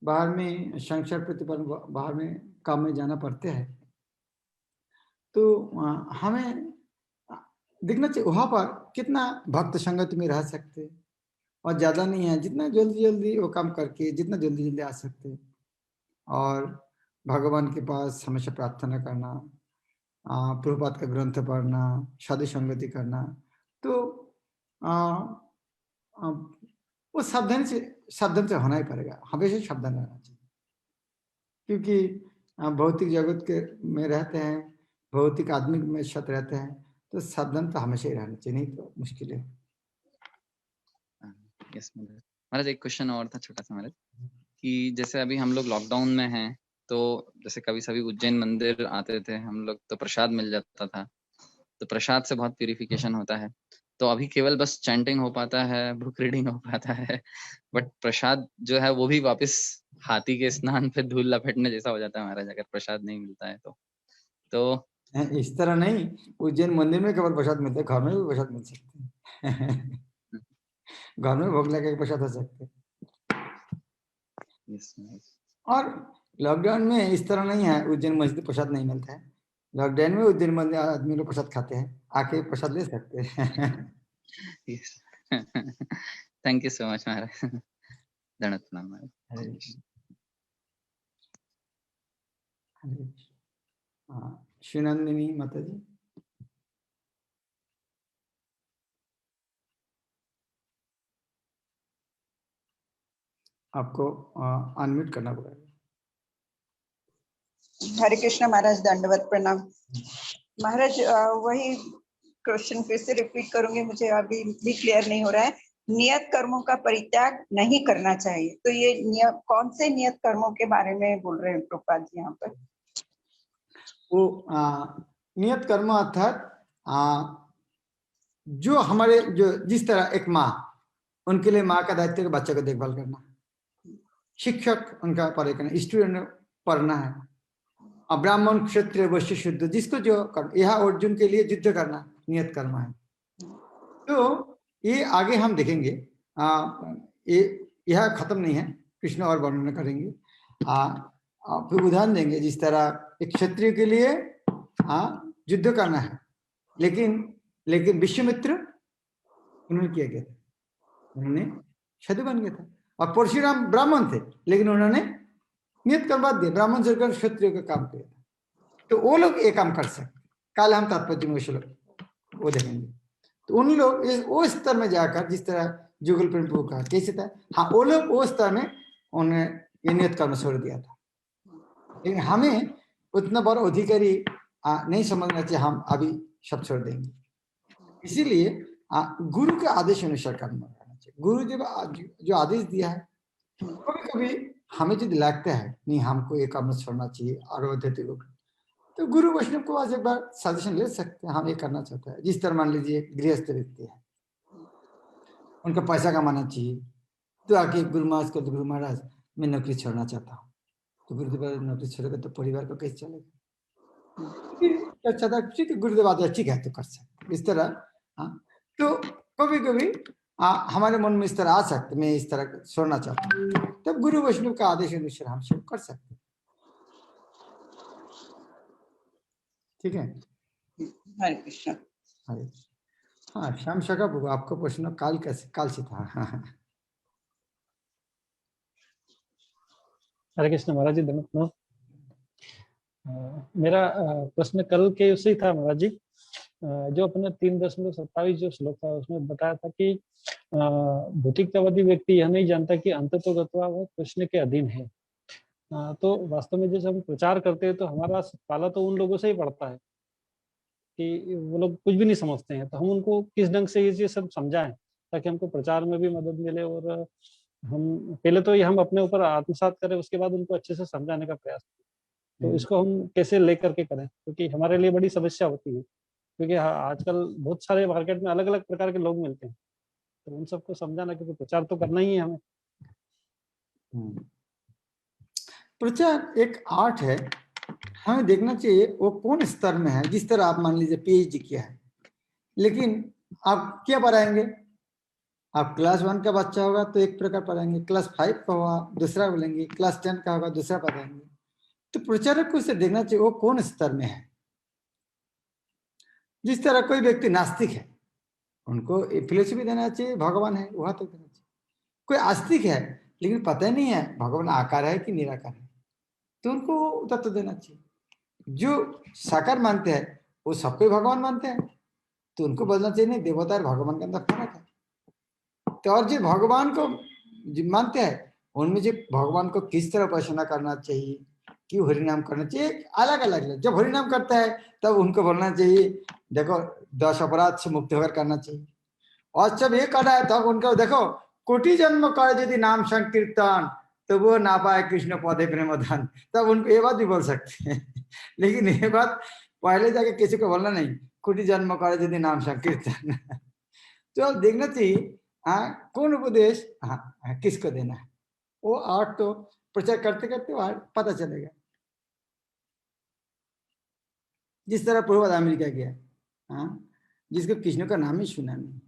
बाहर में संसार प्रतिपन्न, बाहर में काम में जाना पड़ते हैं, तो हमें देखना चाहिए वहां पर कितना भक्त संगति में रह सकते हैं, और ज्यादा नहीं है, जितना जल्दी जल्दी वो काम करके जितना जल्दी जल्दी आ सकते हैं, और भगवान के पास हमेशा प्रार्थना करना, प्रभुपाद का ग्रंथ पढ़ना, साधु संगति करना, तो वो सावधान से होना ही पड़ेगा, हमेशा सावधान रहना चाहिए। क्योंकि भौतिक जगत के में रहते हैं, भौतिक आदमी में शत रहते हैं, तो सावधान तो हमेशा ही रहना चाहिए, नहीं तो मुश्किल है। यस महाराज। महाराज एक क्वेश्चन और था छोटा सा महाराज, कि जैसे अभी हम लोग लॉकडाउन में हैं, तो जैसे कभी सभी उज्जैन मंदिर आते थे हम लोग, तो प्रसाद मिल जाता था, तो प्रसाद से बहुत प्यूरिफिकेशन होता है। तो अभी केवल बस चैंटिंग हो पाता है, बुक रीडिंग हो पाता है, बट प्रसाद जो है वो भी वापस हाथी के स्नान पे धूल लपेटने जैसा हो जाता है महाराज, अगर प्रसाद नहीं मिलता है तो इस तरह नहीं, उज्जैन मंदिर में केवल प्रसाद मिलता है, घर में भी प्रसाद मिल सकते हैं। घर में भोग लगा के प्रसाद हो सकते हैं। यस महाराज। और लॉकडाउन में इस तरह नहीं है उज्जैन मस्जिद प्रसाद नहीं मिलता है। लॉकडाउन में उज्जैन मंदिर आदमी लोग प्रसाद खाते हैं, आके प्रसाद ले सकते हैं। Yes thank you so much महाराज। दंडवत प्रणाम महाराज। हरे कृष्ण। हरे कृष्ण। हाँ, शिवनंदिनी माता जी। आपको अनम्यूट करना पड़ेगा। हरे कृष्ण महाराज, दंडवत प्रणाम महाराज। वही क्वेश्चन फिर से रिपीट करूंगी, मुझे अभी भी क्लियर नहीं हो रहा है। नियत कर्मों का परित्याग नहीं करना चाहिए, तो ये कौन से नियत कर्मों के बारे में बोल रहे हैं प्रभुपाद जी यहाँ पर? वो नियत कर्म अर्थात जो हमारे जो जिस तरह एक माँ, उनके लिए माँ का दायित्व है बच्चे को देखभाल करना, शिक्षक उनका पढ़ाई करना, स्टूडेंट पढ़ना है, ब्राह्मण क्षत्रिय वैश्य शूद्र जिसको जो कर, यह अर्जुन के लिए युद्ध करना नियत कर्म है। तो ये आगे हम देखेंगे, ये यह खत्म नहीं है, कृष्ण और वर्णन करेंगे। फिर उदाहरण देंगे, जिस तरह एक क्षत्रिय के लिए युद्ध करना है, लेकिन विश्वामित्र उन्होंने किया गया था, उन्होंने साधु बन गया था। और परशुराम ब्राह्मण थे, लेकिन उन्होंने नियत कर्म बात दिया, ब्राह्मण से क्षत्रिय का काम किया था। तो वो लोग ये काम कर सकते। कल हम तात्पर्य में वो देखेंगे। तो उन लोग वो स्तर में जाकर, जिस तरह जुगल प्रेम प्रभु कहा कैसे था, हाँ वो लोग वो स्तर में उन्हें ये नियत कर्म छोड़ दिया था। लेकिन हमें उतना बड़ा अधिकारी नहीं समझना चाहिए हम अभी सब छोड़ देंगे। इसीलिए गुरु के आदेश अनुसार कर्म करना चाहिए। गुरु जो आदेश दिया है, कभी कभी हमें जो लगता है नहीं हमको ये कर्म छोड़ना चाहिए और अध्यक्ष लोग, तो गुरु वैष्णव को आज एक बार सजेशन ले सकते हैं, हम ये करना चाहते हैं। जिस तरह मान लीजिए गृहस्थ व्यक्ति है, उनका पैसा कमाना चाहिए, तो आके गुरु महाराज को, गुरु महाराज मैं नौकरी छोड़ना चाहता हूँ, तो गुरुदेव नौकरी छोड़ेगा तो परिवार को कैसे चलेगा? अच्छा था, ठीक है गुरुदेव आदेश ठीक है तो कर सकते इस तरह। तो कभी कभी हमारे मन में इस तरह आ सकते, मैं इस तरह छोड़ना चाहता हूँ, तब गुरु वैष्णव का आदेश अनुसार हम सब कर सकते हैं। ठीक है, हरे कृष्ण। हरे। हाँ, श्याम शका बाबू, आपका प्रश्न काल से था। हरे कृष्ण महाराज जी, धन्यवाद। मेरा प्रश्न कल के उससे ही था महाराज जी, जो अपने 3.27 जो श्लोक था उसमें बताया था कि भौतिकतावादी व्यक्ति यह नहीं जानता कि अंततोगत्वा वह कृष्ण के अधीन है। तो वास्तव में जैसे हम प्रचार करते हैं तो हमारा पाला तो उन लोगों से ही पड़ता है कि वो लोग कुछ भी नहीं समझते हैं, तो हम उनको किस ढंग से ये सब समझाएं ताकि हमको प्रचार में भी मदद मिले, और हम पहले तो ये हम अपने ऊपर आत्मसात करें, उसके बाद उनको अच्छे से समझाने का प्रयास करें। तो इसको हम कैसे लेकर के करें, क्योंकि हमारे लिए बड़ी समस्या होती है, क्योंकि आजकल बहुत सारे मार्केट में अलग अलग प्रकार के लोग मिलते हैं, तो उन सबको समझाना, क्योंकि प्रचार तो करना ही है हमें। प्रचार एक आर्ट है, हमें देखना चाहिए वो कौन स्तर में है। जिस तरह आप मान लीजिए PhD किया है, लेकिन आप क्या पढ़ाएंगे? आप क्लास 1 का बच्चा होगा तो एक प्रकार पढ़ाएंगे, क्लास 5 का होगा दूसरा बोलेंगे, क्लास 10 का होगा दूसरा पढ़ाएंगे। तो प्रचारक को इसे देखना चाहिए वो कौन स्तर में है। जिस तरह कोई व्यक्ति नास्तिक है, उनको फिलोसफी देना चाहिए, भगवान है वहां तक देना चाहिए। कोई आस्तिक है लेकिन पता ही नहीं है भगवान आकार है कि निराकार है, तो उनको तत्व देना चाहिए। जो साकार मानते हैं वो सबको भगवान मानते हैं, तो उनको बोलना चाहिए नहीं, देवता और भगवान के अंदर फर्क है। तो और जो भगवान को मानते हैं उनमें जो भगवान को किस तरह उपासना करना चाहिए, क्यों हरिनाम करना चाहिए, अलग अलग है। जब हरिनाम करता है तब उनको बोलना चाहिए देखो 10 अपराध से मुक्त होकर करना चाहिए, और जब ये कर रहा है तब उनको देखो कोटि जन्म कर यदि नाम संकीर्तन तो वो ना पाए कृष्ण पदे प्रेम धन, तब उनको ये बात भी बोल सकते हैं। लेकिन ये बात पहले जाके किसी को बोलना नहीं, कोटि जन्म कर यदि नाम संकीर्तन। तो अब देखना चाहिए कौन उपदेश किसको देना है, वो आर्ट तो प्रचार करते करते पता चलेगा। जिस तरह प्रभुपाद अमेरिका गया, जिसको कृष्ण का नाम ही सुना नहीं,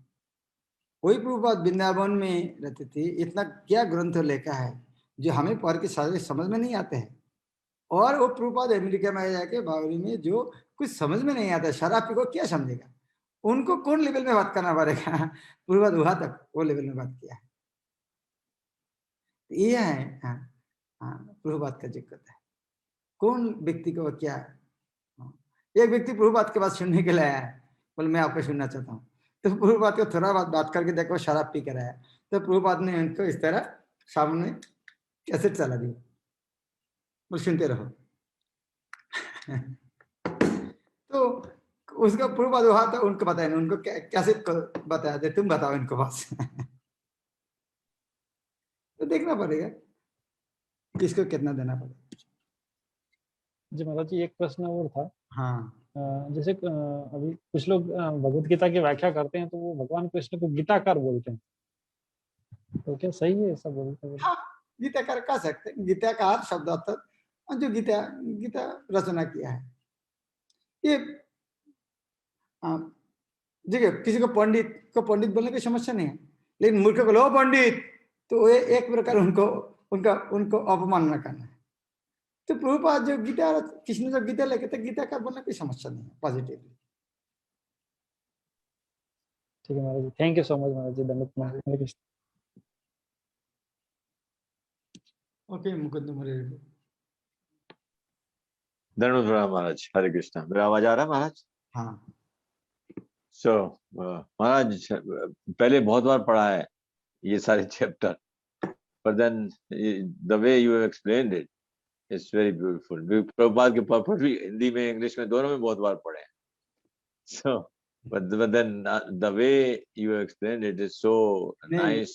वही प्रभुपाद वृंदावन में रहते थे, इतना क्या ग्रंथ लेखा है जो हमें पढ़ के सारे समझ में नहीं आते हैं, और वो प्रभुपाद अमेरिका में जाके बावरी में जो कुछ समझ में नहीं आता, शराब को क्या समझेगा, उनको कौन लेवल में बात करना पड़ेगा, प्रभुपाद वहां तक वो लेवल में बात किया है। ये है प्रभुपाद का जिक्र है, कौन व्यक्ति को क्या। एक व्यक्ति प्रभुपाद के बात सुनने के लिए आया है, बोले मैं आपको सुनना चाहता हूँ, तो प्रभुपाद को थोड़ा बात करके देखो शराब पी कर आया, तो प्रभुपाद ने उनको इस तरह सामने कैसेट चला दी, वो सुनते रहो। तो उसका प्रभुपाद वहां था, उनको बताया नहीं, उनको कैसेट बताया थे, तुम बताओ इनको बस। तो देखना पड़ेगा किसको कितना देना पड़ेगा। जी महाराज जी, एक प्रश्न और था। हाँ, जैसे अभी कुछ लोग भगवत गीता की व्याख्या करते हैं तो वो भगवान कृष्ण को गीताकार बोलते हैं, तो क्या सही है ऐसा बोलते हैं? हाँ, गीताकार कह सकते हैं, गीताकार शब्द अर्थ जो गीता रचना किया है। ये देखिए, किसी को पंडित बोलने की समस्या नहीं है, लेकिन मूर्ख को लो पंडित, तो ये एक प्रकार उनको अपमान न करना है। तो प्रभुपाद जो गीता, कृष्ण जो गीता लेके थे, गीताकार बोलने की समस्या नहीं है, पॉजिटिवली। ठीक है महाराज जी, थैंक यू सो मच महाराज जी, धन्यवाद। हरे कृष्ण। ओके, मुकुंद मुरारी। धन्यवाद महाराज, हरे कृष्णा। मेरा आवाज आ रहा है महाराज? हाँ। सो महाराज, पहले बहुत बार पढ़ा है ये सारे चैप्टर, पर then the way you have explained it it's very beautiful. Prabhupada के पर्पस भी हिंदी में इंग्लिश में दोनों में बहुत बार पढ़े हैं। सो but then the way you have explained it is so nice.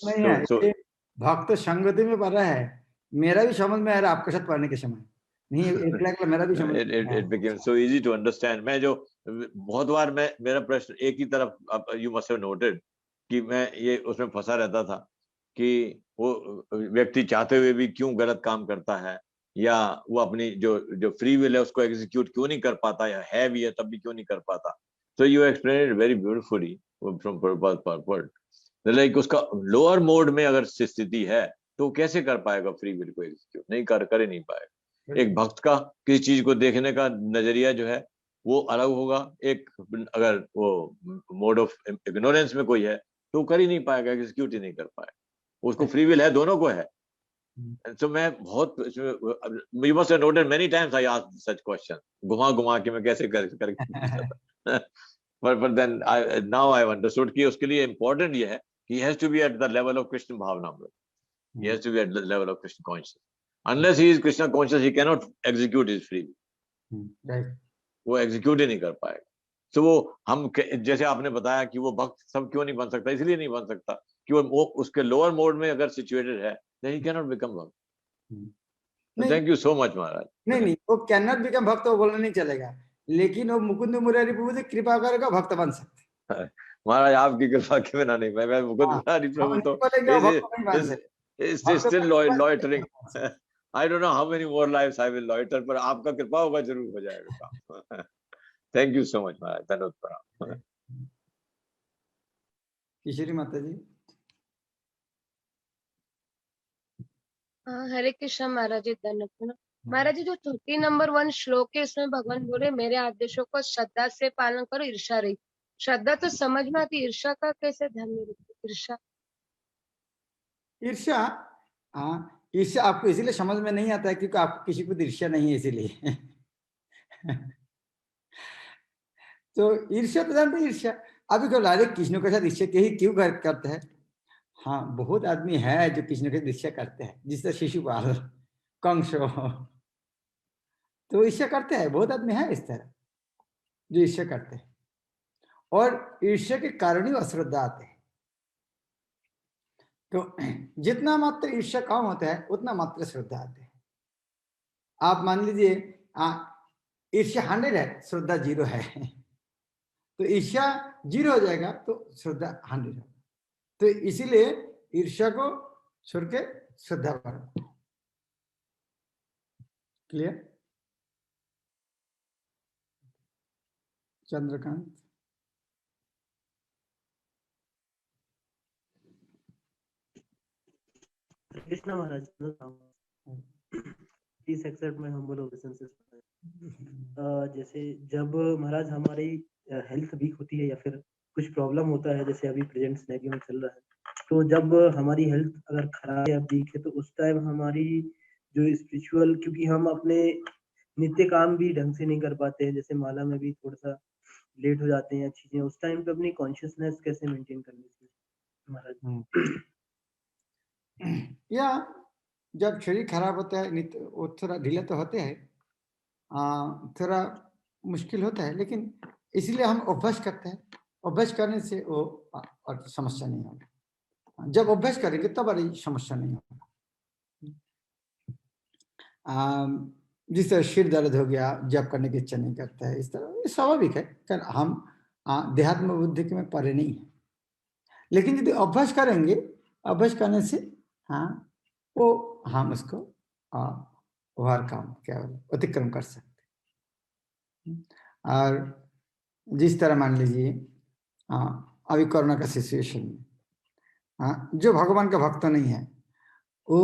So भक्त संगति में पढ़ रहा है, मेरा भी समझ में आ रहा है आपके साथ पढ़ने के समय नहीं, मेरा भी समझ it became so easy to understand. मैं जो बहुत बार मेरा प्रश्न एक ही तरफ, you must have noted कि मैं ये उसमें फंसा रहता था कि वो व्यक्ति चाहते हुए भी क्यों गलत काम करता है, या वो अपनी जो फ्री विल है उसको एग्जीक्यूट क्यों नहीं कर पाता, या है भी है तब भी क्यों नहीं कर पाता। So you explained it very beautifully from Prabhupada's purport. Like उसका लोअर मोड में अगर स्थिति है तो कैसे कर पाएगा फ्री विल को एग्जीक्यूट, नहीं कर ही नहीं पाएगा। एक भक्त का किसी चीज को देखने का नजरिया जो है वो अलग होगा, एक अगर वो मोड ऑफ इग्नोरेंस में कोई है तो कर ही नहीं पाएगा, एग्जीक्यूट ही नहीं कर पाएगा। उसको फ्री विल है, दोनों को है। So मैं बहुत, you must have noted many times I asked such question, घुमा के मैं कैसे करके but then now I have understood कि उसके लिए important ये है he has to be at the level of Krishna Bhavnamrita. He has to be at the level of Krishna consciousness. Unless he is Krishna conscious, he cannot execute his free will. Right. वो execute ही नहीं कर पाएगा। So वो हम जैसे आपने बताया कि वो भक्त सब क्यों नहीं बन सकता, इसलिए नहीं बन सकता कि वो उसके लोअर मोड में अगर situated है, then he cannot become भक्त। So thank you so much महाराज। नहीं, वो cannot become भक्त वो बोलना नहीं चलेगा, लेकिन वो मुकुंद मुरारी प्रभु से कृपा करेगा भक्त बन सकते हैं। महाराज आपकी कृपा के बिना नहीं, मैं मुकुंद मुरारी प्रभु तो is still loitering. I don't know how many more lives I will loiter, पर आपका कृपा होगा जरूर हो जाएगा। Thank you so much महाराज, धन्यवाद प्रणाम। किशोरी माता जी। हरे कृष्ण महाराज जी, धन्यवाद महाराज जी। जो 30 नंबर 1 श्लोक है इसमें भगवान बोले मेरे आदेशों को श्रद्धा से पालन करो, ईर्ष्या रही। श्रद्धा तो समझ में आती, ईर्ष्या का कैसे ध्यान में रखें? ईर्ष्या आपको इसीलिए समझ में नहीं आता है क्योंकि आपको किसी को ईर्ष्या नहीं है, इसीलिए। तो ईर्ष्या तो जानते, ईर्ष्या अभी क्यों लारे कृष्ण के साथ ईर्ष्या क्यों करते हैं? हाँ, बहुत आदमी है जो कृष्ण के ईर्ष्या करते हैं, जिस तरह शिशुपाल, कंस, तो ईर्ष्या करते हैं। बहुत आदमी है इस तरह जो ईर्ष्या करते हैं, और ईर्ष्या के कारण ही अश्रद्धा आते हैं। तो जितना मात्र ईर्ष्या कम होता है उतना मात्र श्रद्धा आते हैं। आप मान लीजिए ईर्ष्या 100 है, श्रद्धा 0 है, तो ईर्ष्या 0 हो जाएगा तो श्रद्धा 100 होगा। तो इसीलिए ईर्ष्या को छोड़ के श्रद्धा बढ़ाओ। Clear? Chandrakant. Krishna Maharaj, please accept my humble obeisances. जैसे जब महाराज हमारी हेल्थ वीक होती है या फिर कुछ प्रॉब्लम होता है, जैसे अभी प्रेजेंट सिनेरियो में चल रहा है, तो जब हमारी हेल्थ अगर खराब है या वीक है, तो उस टाइम हमारी जो स्पिरिचुअल, क्योंकि हम अपने नित्य काम भी ढंग से नहीं कर पाते हैं, जैसे माला में भी थोड़ा सा लेट हो जाते हैं चीजें, उस टाइम पे अपनी कॉन्शियसनेस कैसे मेंटेन करनी चाहिए महाराज? या जब शरीर खराब होता है वो थोड़ा ढीला तो होते हैं, थोड़ा मुश्किल होता है, लेकिन इसलिए हम अभ्यास करते हैं। अभ्यास करने से वो और समस्या नहीं होगा। जब अभ्यास करेंगे तब बड़ी समस्या नहीं होगा। जिस तरह सिर दर्द हो गया, जब करने की इच्छा नहीं करता है, इस तरह ये स्वाभाविक है, कारण हम देहात्म बुद्धि के में परे नहीं है। लेकिन यदि अभ्यास करेंगे, अभ्यास करने से वो हम उसको ओवरकम क्या अतिक्रम कर सकते। और जिस तरह मान लीजिए अभी कोरोना का सिचुएशन में जो भगवान का भक्त नहीं है वो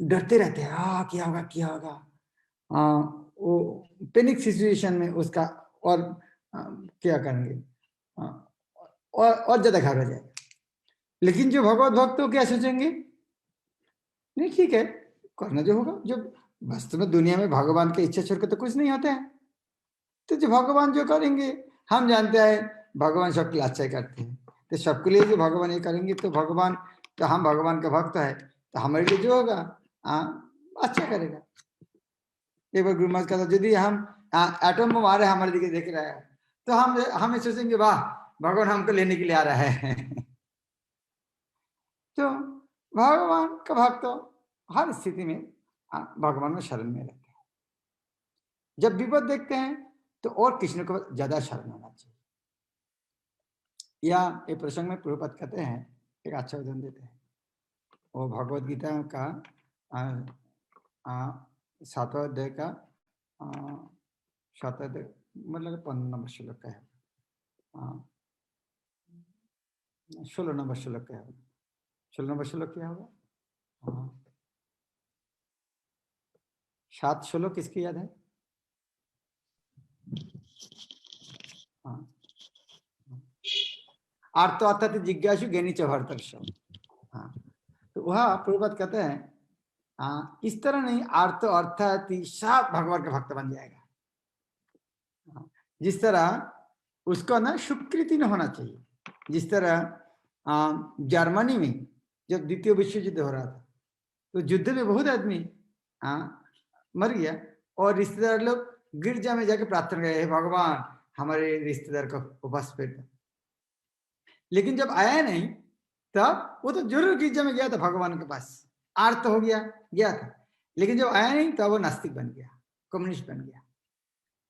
डरते रहते हैं, क्या होगा क्या होगा। वो पैनिक सिचुएशन में उसका और क्या करेंगे, और ज्यादा घबरा जाएगा। लेकिन जो भगवत भक्त हो क्या सोचेंगे, नहीं ठीक है, करना जो होगा। जो वास्तव में दुनिया में भगवान की इच्छा छोड़ के तो कुछ नहीं होता है, तो जो भगवान जो करेंगे, हम जानते हैं भगवान सबके लिए अच्छा करते हैं, तो सबके लिए जो भगवान ये करेंगे, तो भगवान, तो हम भगवान का भक्त है, तो हमारे लिए जो होगा अच्छा करेगा। एक बार गुरु महाराज का था, यदि हम एटम बम आ रहे हमारे दिखे देख रहा है, तो हम सोचेंगे वाह भगवान हमको लेने के लिए आ रहा है। तो भगवान का भक्त हर स्थिति में भगवान में शरण में रहते हैं। जब विपद देखते हैं तो और कृष्ण को ज्यादा शरण होना चाहिए। या एक प्रसंग में प्रभुपाद कहते हैं, एक अच्छा उदाहरण देते हैं। वो भगवद गीता का 7वां अध्याय का 7वां अध्याय मतलब 15 नंबर श्लोक का है, 16 नंबर श्लोक का है। 16 नंबर श्लोक क्या होगा? 7 श्लोक किसकी याद है? आर्तो अर्थात जिज्ञासु ज्ञानी च भरतर्षभ। तो वह प्रभुपाद कहते हैं इस तरह नहीं, आर्तो अर्थात सब भगवान का भक्त बन जाएगा। जिस तरह उसको ना स्वीकृति न होना चाहिए। जिस तरह जर्मनी में जब द्वितीय विश्व युद्ध हो रहा था, तो युद्ध में बहुत आदमी मर गया और रिश्तेदार लोग गिरजा में जाके प्रार्थना करे, भगवान हमारे रिश्तेदार को वापस भेज दो। लेकिन जब आया नहीं, तब वो तो जरूर गिरजा में गया था भगवान के पास, आर्त हो गया था। लेकिन जब आया नहीं तब वो नास्तिक बन गया, कम्युनिस्ट बन गया।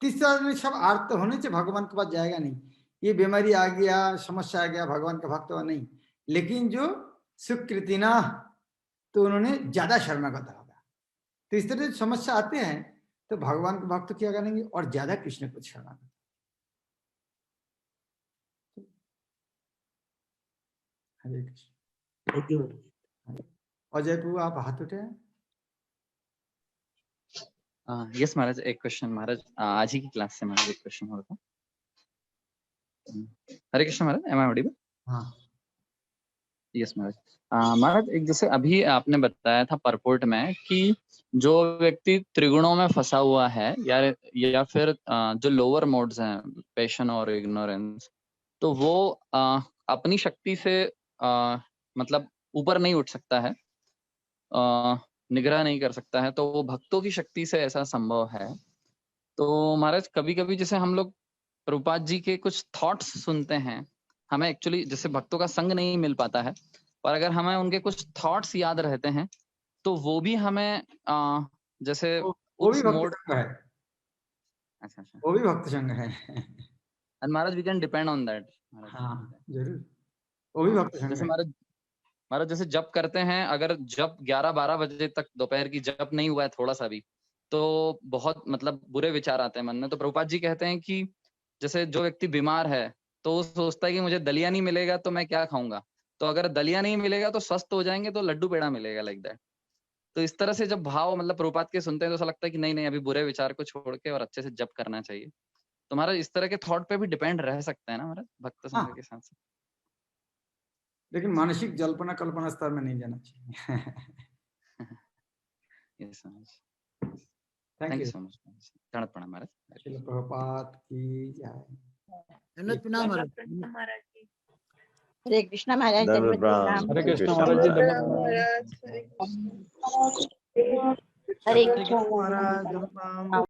तीसरा आदमी सब आर्त होने से भगवान के पास जाएगा नहीं। ये बीमारी आ गया, समस्या आ गया, भगवान का भक्त हुआ नहीं। लेकिन जो सुकृति ना, तो उन्होंने ज्यादा शरणागत होगा। तो इस तरह समस्या आते हैं तो भगवान के भक्त क्या करेंगे और ज्यादा कृष्ण को शरणागत। हरे कृष्ण। अजय प्रभु आप हाथ उठे हैं? यस महाराज, एक क्वेश्चन महाराज, आज ही की क्लास से महाराज एक क्वेश्चन हो रहा था। हरे कृष्ण महाराज, एम आई ऑडिबल? हाँ यस महाराज। महाराज एक जैसे अभी आपने बताया था परपोर्ट में कि जो व्यक्ति त्रिगुणों में फंसा हुआ है या फिर जो लोअर मोड्स हैं, पैशन और इग्नोरेंस, तो वो अपनी शक्ति से मतलब ऊपर नहीं उठ सकता है, निग्रह नहीं कर सकता है, तो वो भक्तों की शक्ति से ऐसा संभव है। तो महाराज कभी कभी जैसे हम लोग प्रभुपाद जी के कुछ थॉट्स सुनते हैं, हमें एक्चुअली जैसे भक्तों का संग नहीं मिल पाता है, और अगर हमें उनके कुछ थॉट्स याद रहते हैं तो वो भी हमें जैसे वो भी उस भक्त मोड संग है, अच्छा अच्छा वो भी भक्त संग है। And Maharaj we can depend on that हाँ जरूर, वो भी भक्त संग जैसे है। महाराज जैसे जप करते हैं, अगर जप 11-12 बजे तक दोपहर की जप नहीं हुआ है थोड़ा सा भी, तो बहुत मतलब बुरे विचार आते हैं मन में। तो प्रभुपाद जी कहते हैं कि जैसे जो व्यक्ति बीमार है तो वो सोचता है कि मुझे दलिया नहीं मिलेगा तो मैं क्या खाऊंगा, तो अगर दलिया नहीं मिलेगा तो स्वस्थ हो जाएंगे तो लड्डू पेड़ा मिलेगा, लाइक दैट। तो इस तरह से जब भाव मतलब प्रभुपाद के सुनते हैं तो ऐसा लगता है कि नहीं नहीं, अभी बुरे विचार को छोड़ के और अच्छे से जप करना चाहिए। तो महाराज इस तरह के थॉट पे भी डिपेंड रह सकता है ना महाराज भक्त संघ हाँ। के साथ साथ। लेकिन मानसिक जल्पना कल्पना स्तर में नहीं जाना चाहिए। Yes Maharaj, thank thank you you. So much धन्यवाद प्रणाम महाराज। श्रील प्रभुपाद की जय। दंडवत प्रणाम महाराज। महाराज जी, हरे कृष्णा महाराज, दंडवत दंडवत प्रणाम। प्रणाम। हरे कृष्णा कृष्ण महाराज जी, महाराज। दंडवत प्रणाम। महाराज हरे कृष्ण। हरे हरे कृष्णा कृष्ण महाराज, दंडवत प्रणाम।